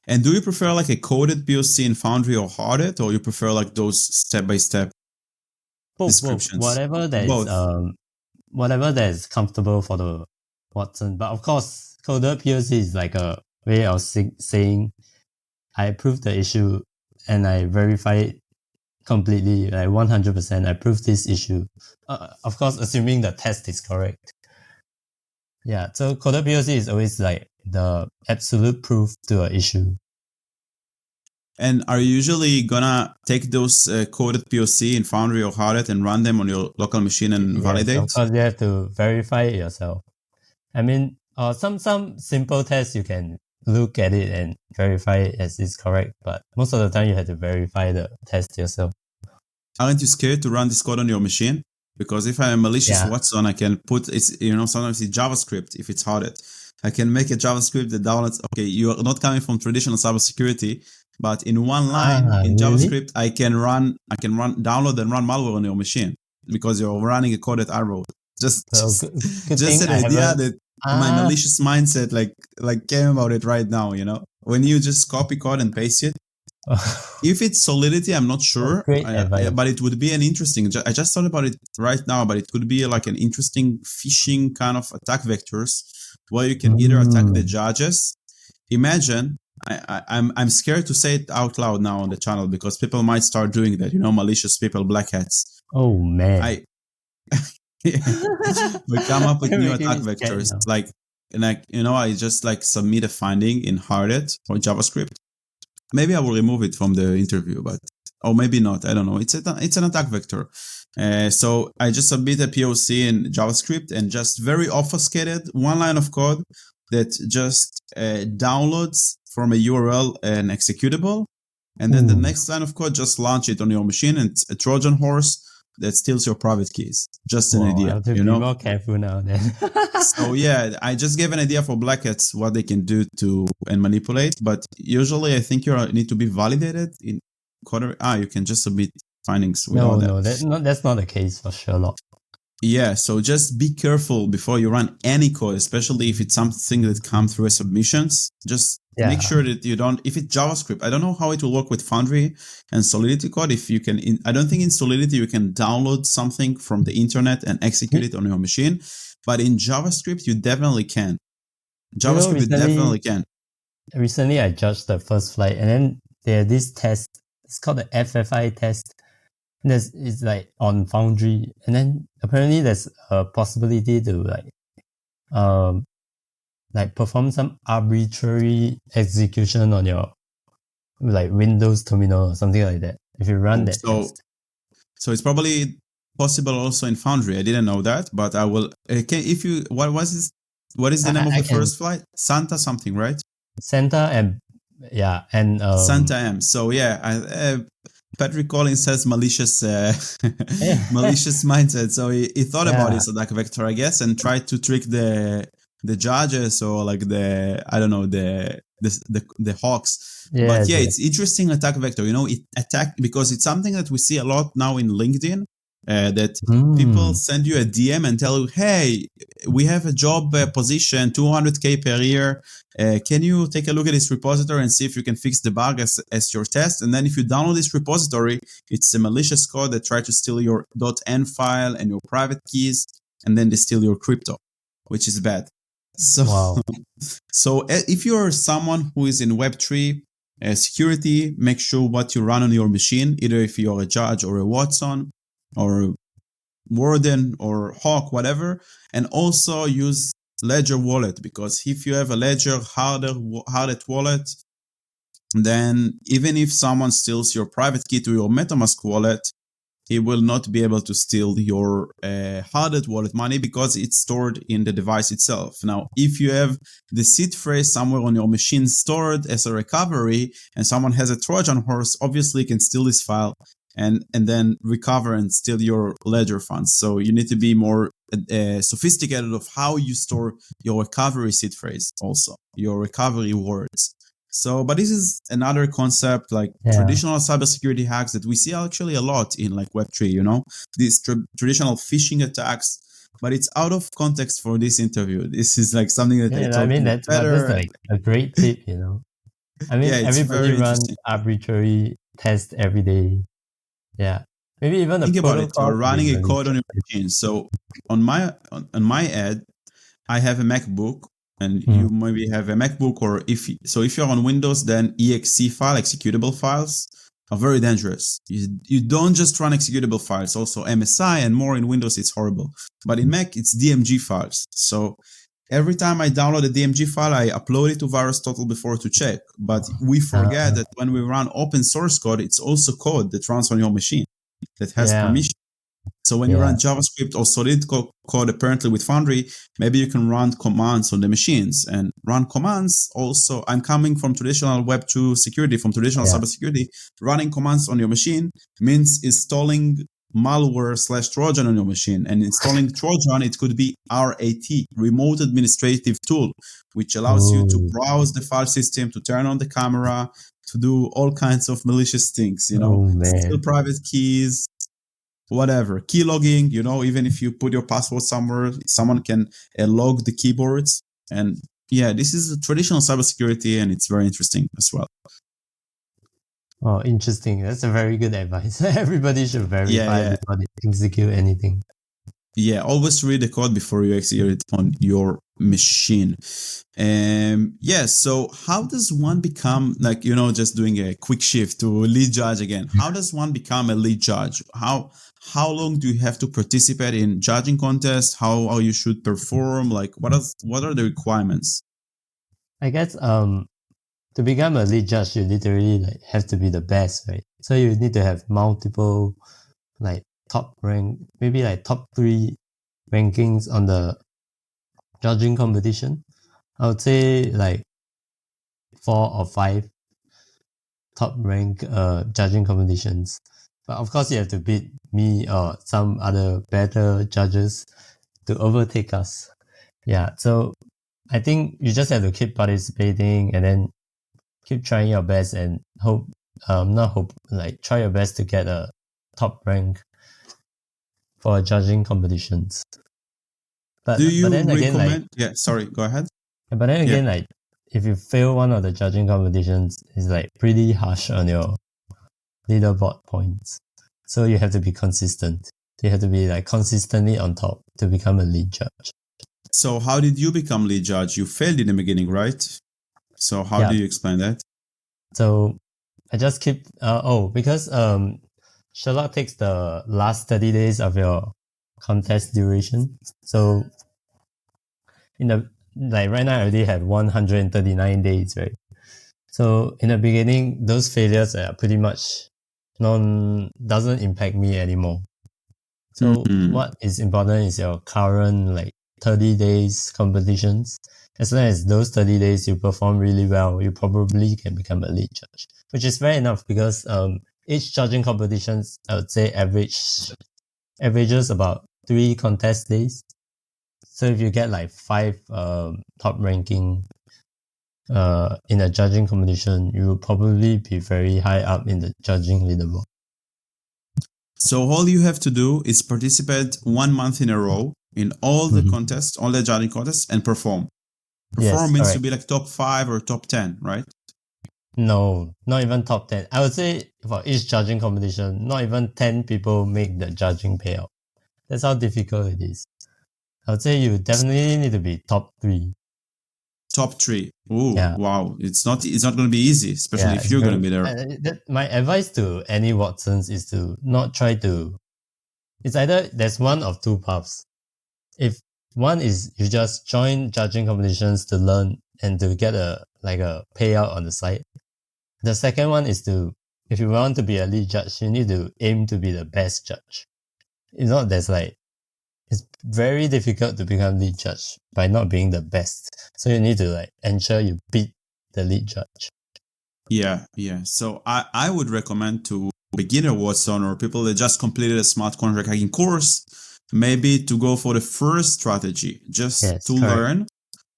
And do you prefer like a coded POC in Foundry or Audit, or you prefer like those step-by-step descriptions? Whatever that is comfortable for the Watson. But of course, coded POC is like a way of saying I approve the issue and I verify it completely, like 100%, I prove this issue. Of course, assuming the test is correct. Yeah, so coded POC is always like the absolute proof to an issue. And are you usually gonna take those coded POC in Foundry or Audit and run them on your local machine and validate? Of course, you have to verify it yourself. I mean, some simple tests you can look at it and verify it as it's correct, but most of the time you have to verify the test yourself. Aren't you scared to run this code on your machine? Because if I'm a malicious Watson, I can put sometimes it's JavaScript if it's Audit. I can make a JavaScript that downloads. Okay, you are not coming from traditional cybersecurity, but in one line in JavaScript, I can download and run malware on your machine because you're running a code that I wrote. Just an idea that my malicious mindset like came about it right now. When you just copy code and paste it. If it's Solidity, I'm not sure, but it would be an interesting. I just thought about it right now, but it could be like an interesting phishing kind of attack vectors where you can either attack the judges. Imagine, I'm scared to say it out loud now on the channel because people might start doing that. Malicious people, black hats. Oh man! We come up with new attack vectors I just like submit a finding in Audit or JavaScript. Maybe I will remove it from the interview, or maybe not. I don't know. It's an attack vector. So I just submit a POC in JavaScript and just very obfuscated one line of code that just downloads from a URL an executable. And then the next line of code, just launch it on your machine, and it's a Trojan horse that steals your private keys. Just an idea. I have to be more careful now then. So yeah, I just gave an idea for black hats what they can do and manipulate. But usually I think you need to be validated in Code. You can just submit findings without that. No, that's not the case for Sherlock. Yeah, so just be careful before you run any code, especially if it's something that comes through submissions. Just make sure that you don't, if it's JavaScript, I don't know how it will work with Foundry and Solidity code. If you can, I don't think in Solidity you can download something from the internet and execute it on your machine, but in JavaScript you definitely can. JavaScript you definitely can. Recently I judged the first flight, and then there's this test. It's called the FFI test. It's like on Foundry, and then apparently there's a possibility to like perform some arbitrary execution on your like Windows terminal or something like that if you run that test. So it's probably possible also in Foundry. I didn't know that, but I will. What is the name of the first flight? Santa something, right? Santa and Santa M. So yeah, Patrick Collins says malicious malicious mindset. So he thought about this attack vector, I guess, and tried to trick the judges or like the Hawks. It's interesting attack vector. It attack because it's something that we see a lot now in LinkedIn. That people send you a DM and tell you, hey, we have a job position, $200K per year. Can you take a look at this repository and see if you can fix the bug as your test? And then if you download this repository, it's a malicious code that tries to steal your .env file and your private keys, and then they steal your crypto, which is bad. So if you're someone who is in Web3 security, make sure what you run on your machine, either if you're a judge or a Watson, or Warden or Hawk, whatever, and also use Ledger wallet, because if you have a Ledger harded wallet, then even if someone steals your private key to your MetaMask wallet, he will not be able to steal your harded wallet money because it's stored in the device itself. Now, if you have the seed phrase somewhere on your machine stored as a recovery and someone has a Trojan horse, obviously can steal this file and then recover and steal your ledger funds. So you need to be more sophisticated of how you store your recovery seed phrase, also your recovery words. So, but this is another concept, like traditional cybersecurity hacks that we see actually a lot in like Web3, these traditional phishing attacks, but it's out of context for this interview. This is like something that that's like a great tip, everybody runs arbitrary tests every day. Yeah. Maybe even think about it. You're running a code on your machine. So on my ad, I have a MacBook. And you maybe have a MacBook, or if you're on Windows, then exe file, executable files are very dangerous. You don't just run executable files, also MSI and more. In Windows, it's horrible. But in Mac, it's DMG files. So every time I download a DMG file, I upload it to VirusTotal before to check. But we forget that when we run open source code, it's also code that runs on your machine that has permission. So when you run JavaScript or solid code, apparently with Foundry, maybe you can run commands on the machines and run commands. Also, I'm coming from traditional Web 2 security, from traditional cybersecurity. Running commands on your machine means installing malware / Trojan on your machine. And installing Trojan, it could be RAT, Remote Administrative Tool, which allows you to browse the file system, to turn on the camera, to do all kinds of malicious things, steal private keys, whatever, key logging, even if you put your password somewhere, someone can log the keyboards. And this is a traditional cybersecurity, and it's very interesting as well. Oh, interesting. That's a very good advice. Everybody should verify before they execute anything. Yeah, always read the code before you execute it on your machine. So how does one become, just doing a quick shift to lead judge again? How does one become a lead judge? How long do you have to participate in judging contests? How you should perform? Like, what are the requirements? I guess to become a lead judge, you literally have to be the best, right? So you need to have multiple top rank, maybe top 3 rankings on the judging competition. I would say 4 or 5 top rank judging competitions. But of course you have to beat me or some other better judges to overtake us. Yeah, so I think you just have to keep participating and then keep trying your best and try your best to get a top rank for judging competitions. But then again, sorry, go ahead. But then again, if you fail one of the judging competitions, it's pretty harsh on your leaderboard points. So you have to be consistent. You have to be consistently on top to become a lead judge. So how did you become lead judge? You failed in the beginning, right? So how do you explain that? So I just keep because Sherlock takes the last 30 days of your contest duration. So in the right now I already have 139 days, right? So in the beginning, those failures are pretty much doesn't impact me anymore. So what is important is your current 30 days competitions. As long as those 30 days you perform really well, you probably can become a lead judge, which is fair enough because each judging competitions, I would say averages about 3 contest days. So if you get 5 top ranking in a judging competition, you will probably be very high up in the judging leaderboard. So all you have to do is participate 1 month in a row in all the contests, all the judging contests, and perform. Perform means to be top 5 or top 10, right? No, not even top 10. I would say for each judging competition, not even 10 people make the judging payout. That's how difficult it is. I would say you definitely need to be top 3. Top 3. Ooh, wow. It's not going to be easy, especially if you're going to be there. My advice to any Watsons is to not try to it's either there's one of two paths. If one is you just join judging competitions to learn and to get a payout on the side. The second one is if you want to be a lead judge, you need to aim to be the best judge. If not, it's very difficult to become lead judge by not being the best. So you need to ensure you beat the lead judge. Yeah. So I would recommend to beginner Watson or people that just completed a smart contract hacking course, maybe to go for the first strategy, just to learn,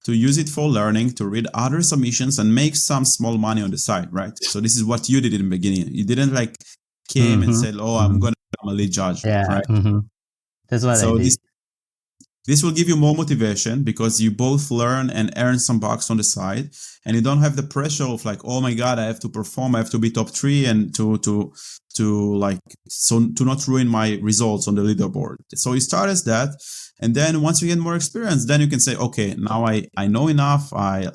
to use it for learning, to read other submissions and make some small money on the side, right? So this is what you did in the beginning. You didn't came and said, I'm going to become a lead judge, right? That's what I did. This will give you more motivation because you both learn and earn some bucks on the side, and you don't have the pressure of oh my God, I have to perform, I have to be top 3 and to not ruin my results on the leaderboard. So you start as that, and then once you get more experience, then you can say, okay, now I know enough, I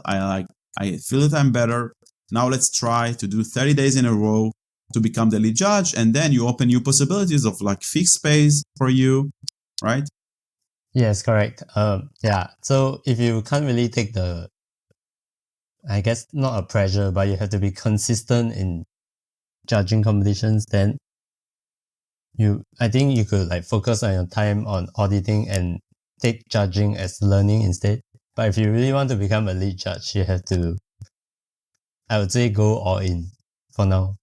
feel that I'm better. Now let's try to do 30 days in a row to become the lead judge, and then you open new possibilities of fixed pays for you, right? Yes, correct. So if you can't really take I guess not a pressure, but you have to be consistent in judging competitions, then I think you could focus on your time on auditing and take judging as learning instead. But if you really want to become a lead judge, you have to, I would say, go all in for now.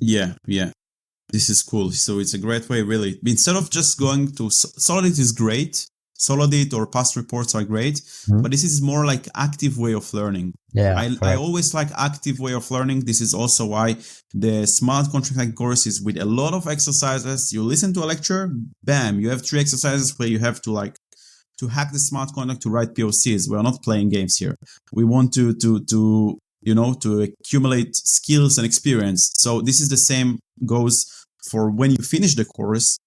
Yeah. This is cool. So it's a great way, really. Instead of just going to Solidit is great. Solidit or past reports are great, but this is more active way of learning. Yeah, I always like active way of learning. This is also why the smart contract hacking course is with a lot of exercises. You listen to a lecture, bam, you have 3 exercises where you have to hack the smart contract to write POCs. We're not playing games here. We want to accumulate skills and experience. So this is the same goes for when you finish the course.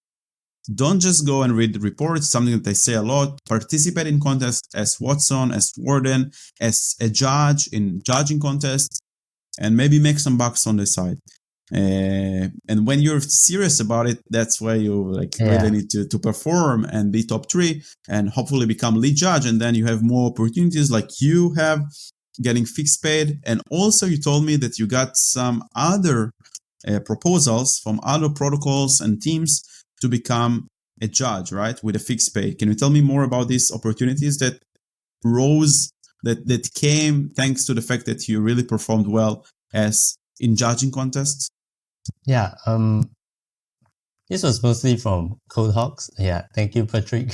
Don't just go and read the reports, something that I say a lot. Participate in contests as Watson, as Warden, as a judge in judging contests, and maybe make some bucks on the side. And when you're serious about it, that's where you really need to perform and be top 3 and hopefully become lead judge. And then you have more opportunities like you have getting fixed paid. And also you told me that you got some other proposals from other protocols and teams to become a judge, right? With a fixed pay. Can you tell me more about these opportunities that rose, that came thanks to the fact that you really performed well as in judging contests? Yeah. This was mostly from CodeHawks. Yeah. Thank you, Patrick.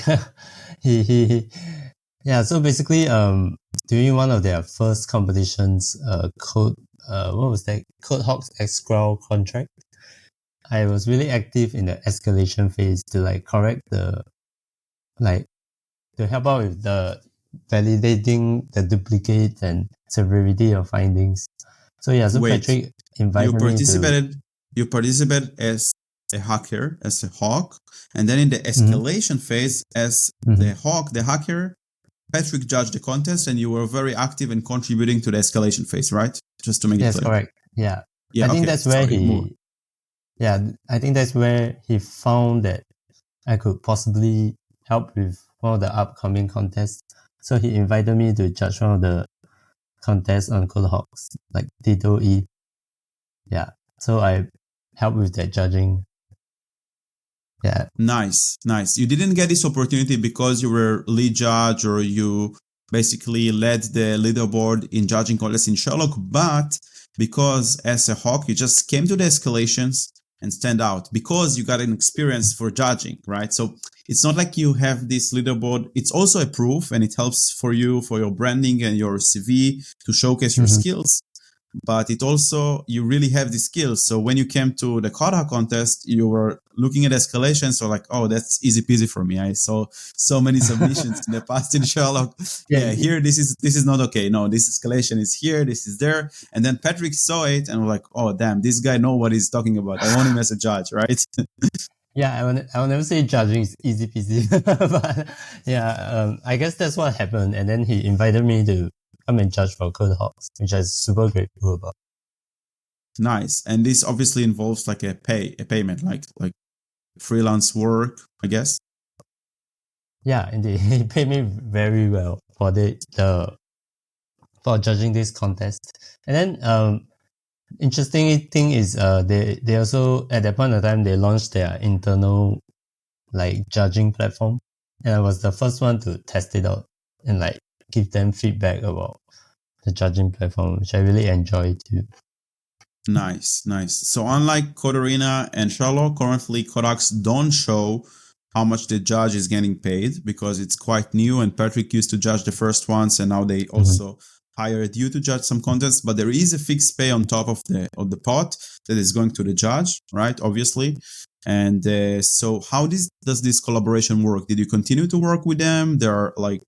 Yeah. So basically, during one of their first competitions, what was that? CodeHawks X-Scroll contract. I was really active in the escalation phase to correct to help out with the validating the duplicate and severity of findings. So yeah, so Patrick invited me to... You participated as a hacker, as a hawk, and then in the escalation phase as the hawk, the hacker, Patrick judged the contest, and you were very active in contributing to the escalation phase, right? Just to make it clear. Yes, correct. Yeah. I think that's where I think that's where he found that I could possibly help with one of the upcoming contests. So he invited me to judge one of the contests on CodeHawks, like Tito E. Yeah. So I helped with that judging. Yeah. Nice. You didn't get this opportunity because you were lead judge or you basically led the leaderboard in judging contests in Sherlock, but because as a hawk, you just came to the escalations and stand out because you got an experience for judging, right? So it's not like you have this leaderboard. It's also a proof, and it helps for you, for your branding and your CV to showcase your skills. But it also, you really have the skills. So when you came to the CodeHawk contest, you were looking at escalations. So oh, that's easy peasy for me. I saw so many submissions in the past in Sherlock. Here, this is not okay. No, this escalation is here. This is there. And then Patrick saw it and was oh, damn, this guy knows what he's talking about. I want him as a judge, right? Yeah, I will never say judging is easy peasy. But yeah, I guess that's what happened. And then he invited me to come and judge for CodeHawks, which I'm super grateful about. Nice. And this obviously involves a payment, like freelance work, I guess. Yeah, indeed. He paid me very well for for judging this contest. And then interesting thing is they also at that point of time they launched their internal like judging platform. And I was the first one to test it out and like give them feedback about the judging platform, which I really enjoy too. Nice. So unlike Code Arena and Sherlock, currently CodeHawks don't show how much the judge is getting paid because it's quite new, and Patrick used to judge the first ones, and now they also hired you to judge some contests. But there is a fixed pay on top of the pot that is going to the judge, right? Obviously. And so how does this collaboration work? Did you continue to work with them? They're like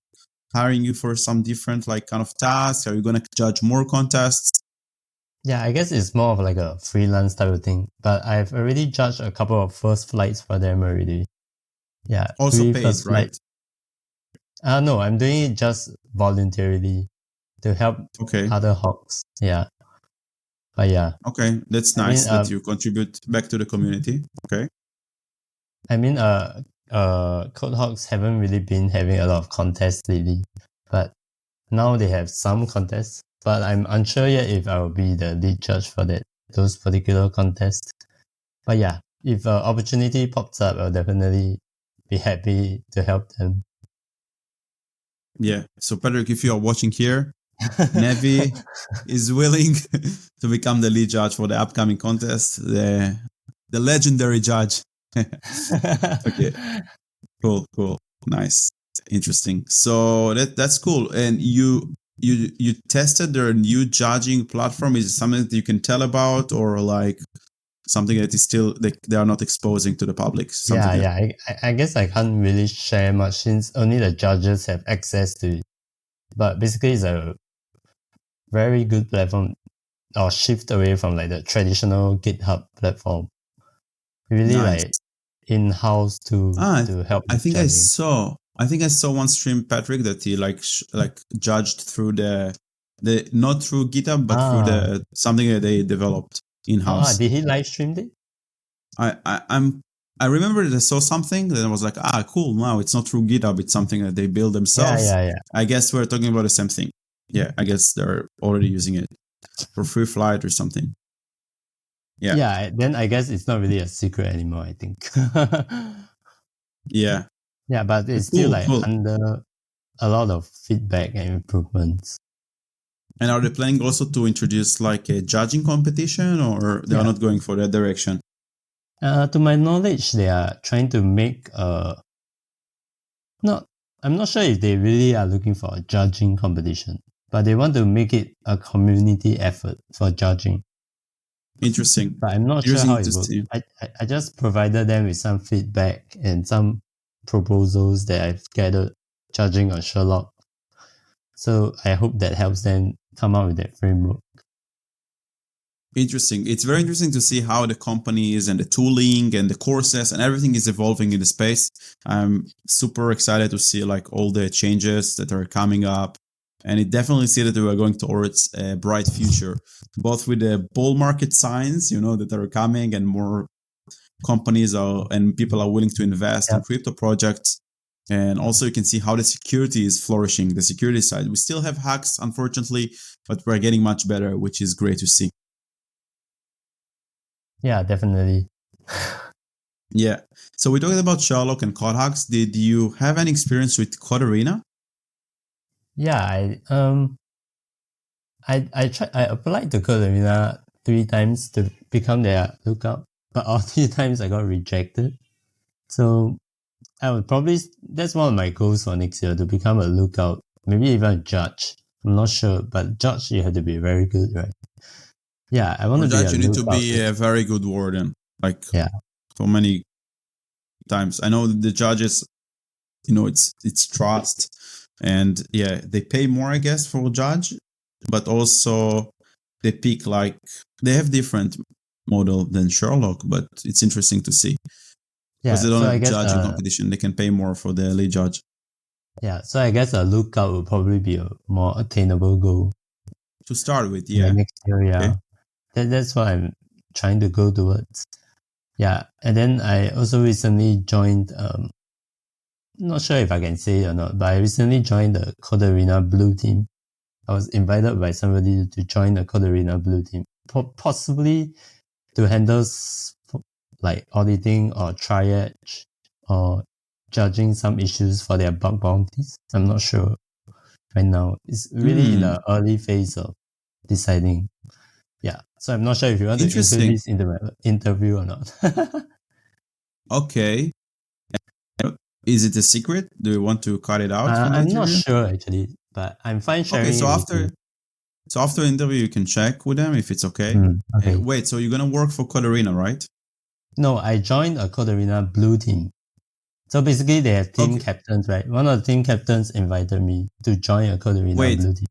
hiring you for some different like kind of tasks? Are you going to judge more contests? Yeah, I guess it's more of like a freelance type of thing. But I've already judged a couple of first flights for them already. Yeah. Also paid, first right? flights. No, I'm doing it just voluntarily to help other hawks. Yeah. But yeah. Okay, that's nice that you contribute back to the community. Okay. I mean, CodeHawks haven't really been having a lot of contests lately, but now they have some contests. But I'm unsure yet if I will be the lead judge for those particular contests. But yeah, if an opportunity pops up, I'll definitely be happy to help them. Yeah. So Patrick, if you are watching here, Nevi is willing to become the lead judge for the upcoming contest, the legendary judge. Okay. Cool. Nice. Interesting. So that's cool. And you tested their new judging platform. Is it something that you can tell about, or like something that is still they are not exposing to the public? I guess I can't really share much since only the judges have access to it. But basically it's a very good platform or shift away from like the traditional GitHub platform. Really like in-house to help. I think I saw one stream, Patrick, that he like judged through the not through GitHub but through the something that they developed in-house. Did he live stream it? I remember that I saw something that I was like, cool. Now it's not through GitHub; it's something that they build themselves. Yeah. I guess we're talking about the same thing. Yeah, I guess they're already using it for free flight or something. Yeah. Yeah, then I guess it's not really a secret anymore, I think. Yeah. Yeah, but it's still under a lot of feedback and improvements. And are they planning also to introduce like a judging competition, or they are not going for that direction? To my knowledge, they are trying to make I'm not sure if they really are looking for a judging competition, but they want to make it a community effort for judging. Interesting. But I'm not sure how it works. I just provided them with some feedback and some proposals that I've gathered judging on Sherlock. So I hope that helps them come up with that framework. Interesting. It's very interesting to see how the companies and the tooling and the courses and everything is evolving in the space. I'm super excited to see like all the changes that are coming up. And it definitely see that we are going towards a bright future, both with the bull market signs, that are coming, and more companies and people are willing to invest in crypto projects. And also you can see how the security is flourishing, the security side. We still have hacks, unfortunately, but we're getting much better, which is great to see. Yeah, definitely. Yeah. So we talked about Sherlock and CodeHawks. Did you have any experience with Code Arena? Yeah, I applied to Code Arena 3 times to become their lookout, but all 3 times I got rejected. So I would probably, that's one of my goals for next year, to become a lookout, maybe even a judge. I'm not sure, but judge, you have to be very good, right? Yeah, I want to be a lookout. You need to be a very good warden, so many times. I know the judges, it's trust. And yeah, they pay more, I guess, for a judge, but also they pick they have different model than Sherlock, but it's interesting to see. Because they don't have a judging competition, they can pay more for the lead judge. Yeah, so I guess a lookout will probably be a more attainable goal. To start with, yeah. Next year, yeah. Okay. That's what I'm trying to go towards. Yeah, and then I also recently joined, not sure if I can say it or not, but I recently joined the Code Arena Blue team. I was invited by somebody to join the Code Arena Blue team, possibly to handle like auditing or triage or judging some issues for their bug bounties. I'm not sure right now. It's really in the early phase of deciding. Yeah, so I'm not sure if you want to include this in the interview or not. Okay. Is it a secret? Do you want to cut it out from the I'm interview? not sure actually, but I'm fine sharing Okay, so it with you. So after the interview, you can check with them if it's okay. Okay. Wait, so you're gonna work for Code Arena, right? No, I joined a Code Arena Blue team. So basically, they have team captains, right? One of the team captains invited me to join a Code Arena Blue team.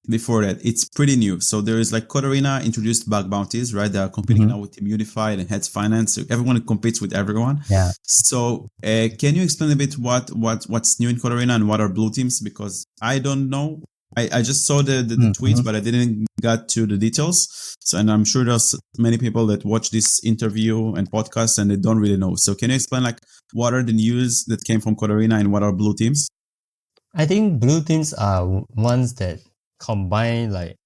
Before that, it's pretty new. So there is like Code Arena introduced bug bounties, right? They are competing now with Team Unified and Heads Finance. So everyone competes with everyone. Yeah. So can you explain a bit what's new in Code Arena and what are blue teams? Because I don't know. I just saw the tweets, but I didn't get to the details. So, and I'm sure there's many people that watch this interview and podcast and they don't really know. So can you explain like what are the news that came from Code Arena and what are blue teams? I think blue teams are ones that combine like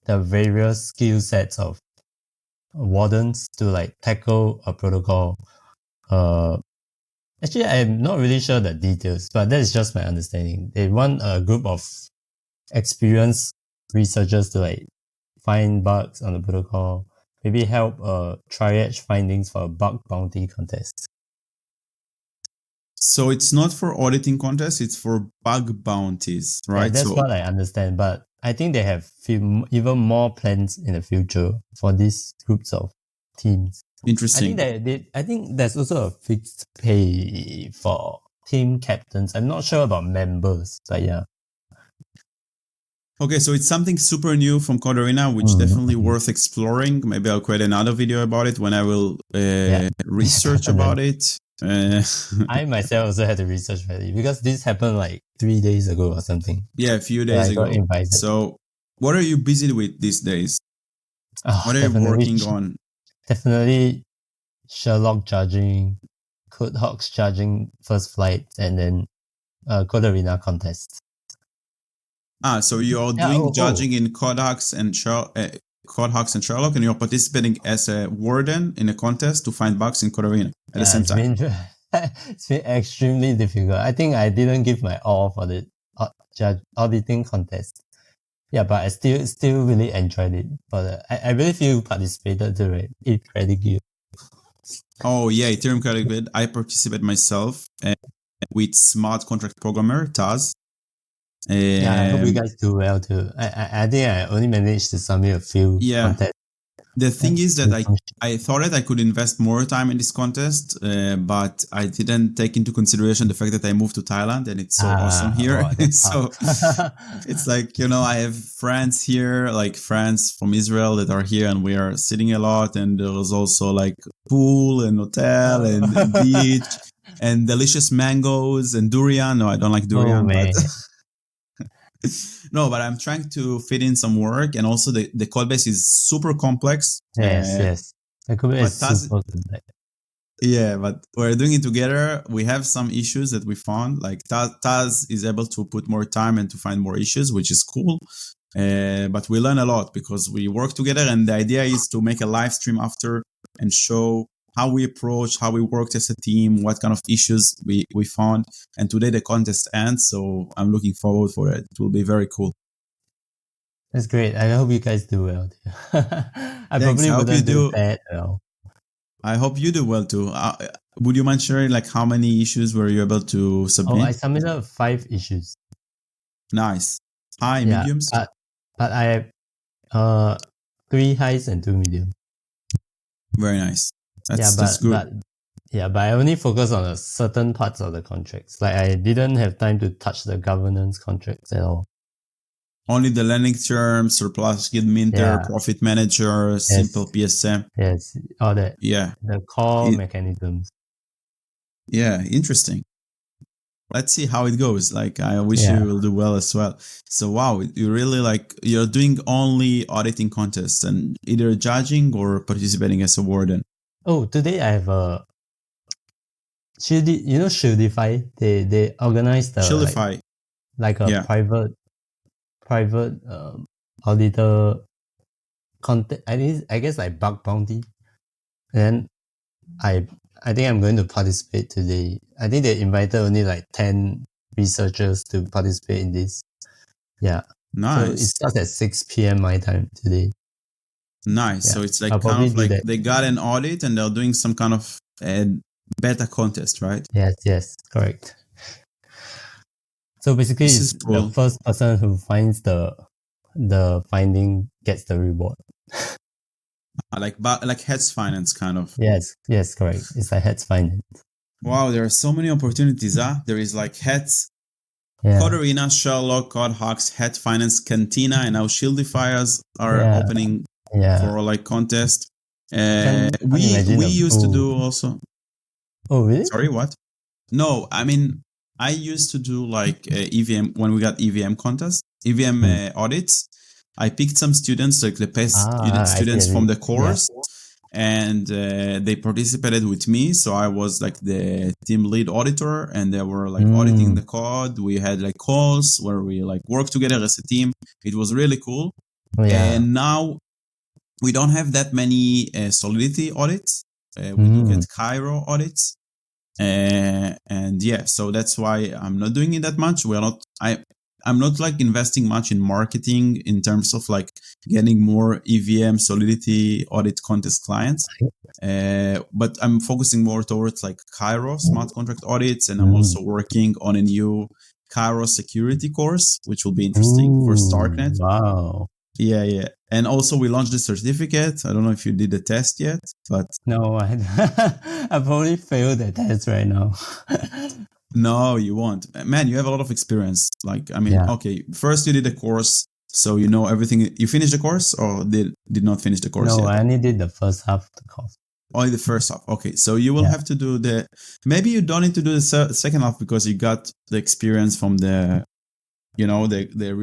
the various skill sets of wardens to like tackle a protocol. Actually, I'm not really sure the details, but that is just my understanding. They want a group of experienced researchers to like find bugs on the protocol, maybe help triage findings for a bug bounty contest. So it's not for auditing contests, it's for bug bounties, right? Yeah, that's what I understand, but I think they have even more plans in the future for these groups of teams. Interesting. I think there's also a fixed pay for team captains. I'm not sure about members, but yeah. Okay, so it's something super new from Code Arena, which definitely worth exploring. Maybe I'll create another video about it when I will research about it. I myself also had to research about it because this happened like 3 days ago or something. Yeah, a few days ago. I got invited. So what are you busy with these days? What are you working on? Definitely Sherlock Judging, CodeHawks Judging First Flight, and then Code Arena Contest. So you're doing judging in CodeHawks and Sherlock, and you're participating as a warden in a contest to find bugs in Code Arena at the same time. It's been extremely difficult. I think I didn't give my all for the auditing contest. Yeah, but I still really enjoyed it. But I believe you participated too, right? It credit you. Oh yeah, Ethereum credit grid. I participate myself with Smart Contract Programmer Taz. I hope you guys do well too. I think I only managed to submit a few contests. The thing is that I thought that I could invest more time in this contest, but I didn't take into consideration the fact that I moved to Thailand and it's so awesome here. So it's like, I have friends here, like friends from Israel that are here and we are sitting a lot. And there's also like pool and hotel and beach and delicious mangoes and durian. No, I don't like durian, No, but I'm trying to fit in some work, and also the code base is super complex. Yes. The code base is super complex. Yeah, but we're doing it together. We have some issues that we found. Like Taz is able to put more time and to find more issues, which is cool. But we learn a lot because we work together, and the idea is to make a live stream after and show how we approach, how we worked as a team, what kind of issues we found. And today the contest ends, so I'm looking forward for it. It will be very cool. That's great. I hope you guys do well. I probably wouldn't do that well. I hope you do well too. Would you mind sharing like how many issues were you able to submit? I submitted 5 issues. Nice. High, mediums? But I have 3 highs and 2 mediums. Very nice. That's good. But I only focus on certain parts of the contracts. Like I didn't have time to touch the governance contracts at all. Only the lending terms, surplus guild minter, profit manager, simple PSM. Yes, all that. Yeah. The core mechanisms. Yeah, interesting. Let's see how it goes. Like, I wish you will do well as well. So, wow, you really you're doing only auditing contests and either judging or participating as a warden. Oh, today I have a Shieldify. They organize the Shieldify. like a Yeah. private auditor content. I guess like bug bounty. And then I think I'm going to participate today. I think they invited only like 10 researchers to participate in this. Yeah. So it Nice. starts at 6 p.m. my time today. Nice. Yeah. So it's I'll like kind probably of do like that. they got an audit and they're doing some kind of beta contest, right? Yes, correct. So basically, This it's is the cool. first person who finds the finding gets the reward. Like Heads Finance kind of. Yes, correct. It's like heads finding. Wow, there are so many opportunities, huh? There is like Heads, Yeah, Code Arena, Sherlock, CodeHawks, Head Finance, Cantina, and now Shieldifyers are yeah, opening yeah. for like contest. Can't We imagine used to do also. Oh, really? Sorry, what? No, I mean I used to do like EVM when we got EVM contests, EVM audits. I picked some students, like the best I see. students from the Yeah. course, and they participated with me. So I was like the team lead auditor, and they were like auditing the code. We had like calls where we like worked together as a team. It was really cool. Yeah. And now we don't have that many Solidity audits. We do get Cairo audits. And yeah, so that's why I'm not doing it that much. I'm not like investing much in marketing in terms of like getting more EVM Solidity audit contest clients. But I'm focusing more towards like Cairo smart contract audits, and I'm also working on a new Cairo security course, which will be interesting for StarkNet. Wow. Yeah. And also we launched the certificate. I don't know if you did the test yet, but No, I probably failed the test right now. no, you won't. Man, you have a lot of experience. Like, I mean, Yeah. okay, first you did a course, so you know everything. You finished the course or did not finish the course No, yet? I only did the first half of the course. Only the first half. Okay, so you will Yeah. have to do maybe you don't need to do the second half because you got the experience from the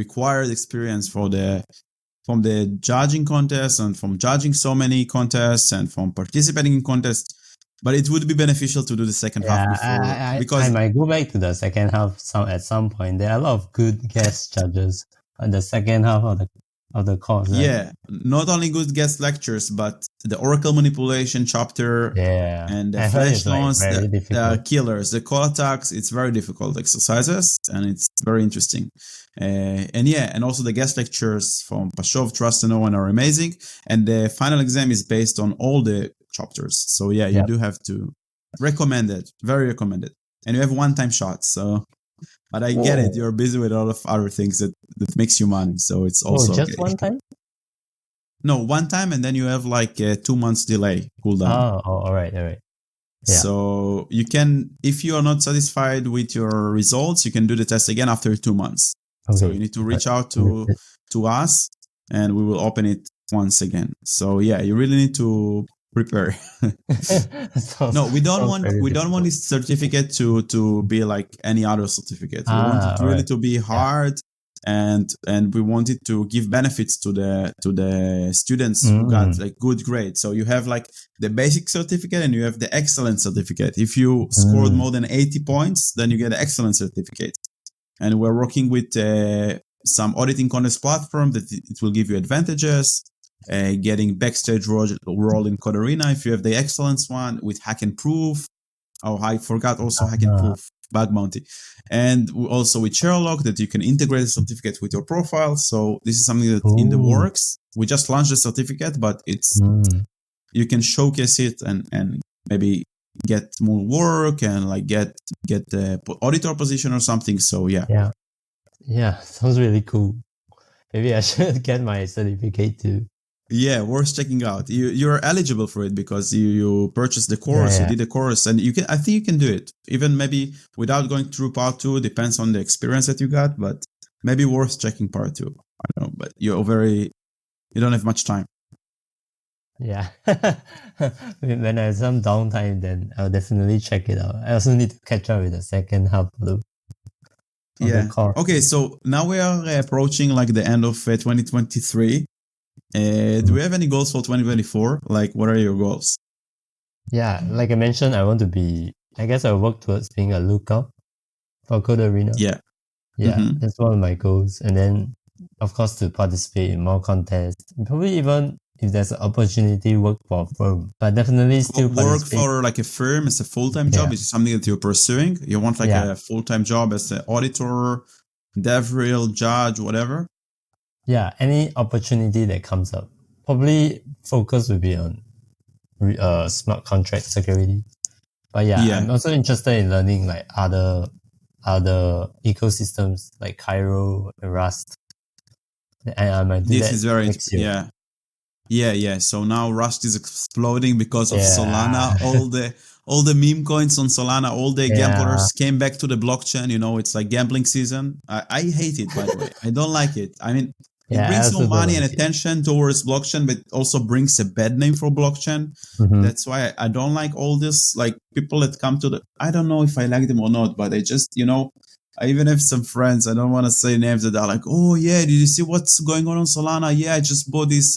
required experience from the judging contest and from judging so many contests and from participating in contests. But it would be beneficial to do the second half before because I might go back to the second half at some point. There are a lot of good guest judges on the second half of the course. Right? Yeah, not only good guest lectures, but the Oracle manipulation chapter and the I heard flash it's like loans, very the difficult. killers, the CodeHawks. It's very difficult exercises and it's very interesting. And also the guest lectures from Pashov, Trust and Owen are amazing. And the final exam is based on all the chapters. So yeah, you do have to recommend it. Very recommended. And you have one-time shots. So, but I get it. You're busy with a lot of other things that makes you money. So it's also just okay. one time? No, one time, and then you have like a 2 months delay cooldown. Oh, all right. Yeah. So you can, if you are not satisfied with your results, you can do the test again after 2 months. Okay. So you need to reach out to us, and we will open it once again. So yeah, you really need to prepare. No, we don't want this certificate to be like any other certificate. We want it really to be hard. And we wanted to give benefits to the students who got like good grades. So you have like the basic certificate and you have the excellent certificate. If you scored more than 80 points, then you get an excellent certificate. And we're working with some auditing contest platform that it will give you advantages. Getting backstage role in Code Arena if you have the excellence one with Hack and Proof. Oh, I forgot also Hack and Proof. Bug bounty. And also with Sherlock that you can integrate a certificate with your profile. So this is something that in the works. We just launched the certificate, but it's you can showcase it and maybe get more work and like get the auditor position or something. So yeah, sounds really cool. Maybe I should get my certificate too. Yeah, worth checking out. You're eligible for it because you purchased the course, you did the course, and I think you can do it. Even maybe without going through part 2, depends on the experience that you got, but maybe worth checking part 2. I don't know, but you don't have much time. Yeah. When I have some downtime, then I'll definitely check it out. I also need to catch up with the second half of the course. Okay, so now we are approaching like the end of 2023. Do we have any goals for 2024? Like, what are your goals? Yeah, like I mentioned, I guess I work towards being a lookout for Code Arena. Yeah. Yeah, that's one of my goals. And then, of course, to participate in more contests. Probably even if there's an opportunity, work for a firm. But definitely still Work participate. for like a firm as a full-time Yeah. job is something that you're pursuing. You want like Yeah. a full-time job as an auditor, DevRel, judge, whatever. Yeah, any opportunity that comes up. Probably focus will be on smart contract security. But yeah, Yeah. I'm also interested in learning like other ecosystems like Cairo and Rust. And I might do This that is very, next year. yeah. Yeah. So now Rust is exploding because of Yeah. Solana. All the meme coins on Solana, all the Yeah. gamblers came back to the blockchain. You know, it's like gambling season. I hate it, by the way. I don't like it. I mean, it Yeah, I brings more also don't money and like it. attention towards blockchain, but also brings a bad name for blockchain. Mm-hmm. That's why I don't like all this, like people that come to the, I don't know if I like them or not, but I just, I even have some friends, I don't want to say names, that are like, oh yeah, did you see what's going on Solana? Yeah, I just bought this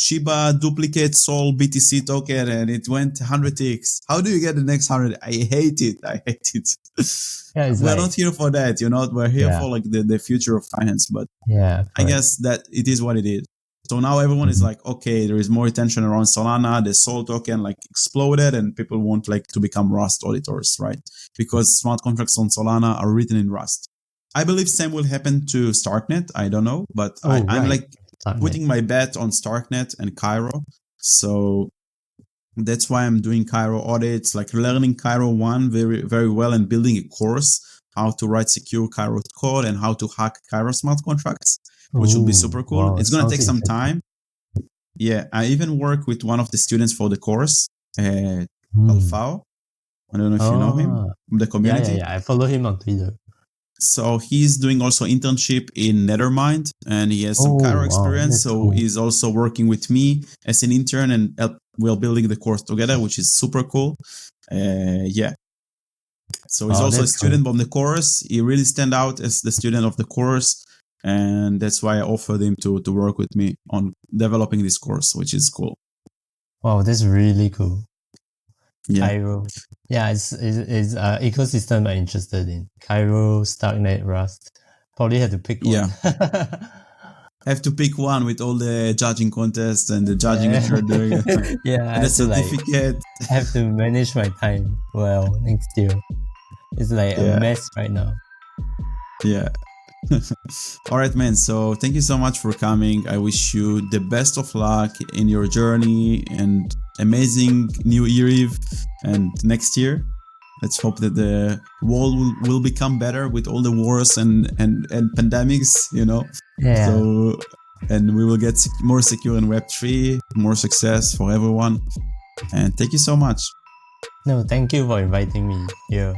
Shiba duplicate Sol BTC token and it went 100x. How do you get the next 100? I hate it. Yeah, it's We're like, not here for that, we're here yeah, for like the future of finance, but yeah, I correct. guess that it is what it is. So now everyone is like, okay, there is more attention around Solana. The Sol token like exploded, and people want like to become Rust auditors, right? Because smart contracts on Solana are written in Rust. I believe same will happen to Starknet. I don't know, but Oh, I'm right. like putting my bet on Starknet and Cairo. So that's why I'm doing Cairo audits, like learning Cairo 1 very, very well and building a course how to write secure Cairo code and how to hack Cairo smart contracts, which will be super cool. Wow, It's going to sounds take some interesting. time. Yeah, I even work with one of the students for the course, Alfao. I don't know if you know him Oh, from the community. yeah. I follow him on Twitter. So he's doing also internship in Nethermind and he has some Oh, Cairo wow, experience. that's So cool. he's also working with me as an intern and we're building the course together, which is super cool. Yeah. So he's Oh, also a that's cool. student from the course. He really stand out as the student of the course. And that's why I offered him to work with me on developing this course, which is cool. Wow, that's really cool. Yeah. Cairo. Yeah, it's ecosystem I'm interested in. Cairo, Starknet, Rust. Probably have to pick one. Yeah. Have to pick one with all the judging contests and the judging that you're doing Yeah, I and the have to certificate. I have to manage my time well next year. It's like a Yeah. mess right now. Yeah. All right, man. So thank you so much for coming. I wish you the best of luck in your journey and amazing new year eve and next year. Let's hope that the world will become better with all the wars and pandemics, Yeah. So, and we will get more secure in Web3, more success for everyone. And thank you so much. No, thank you for inviting me here.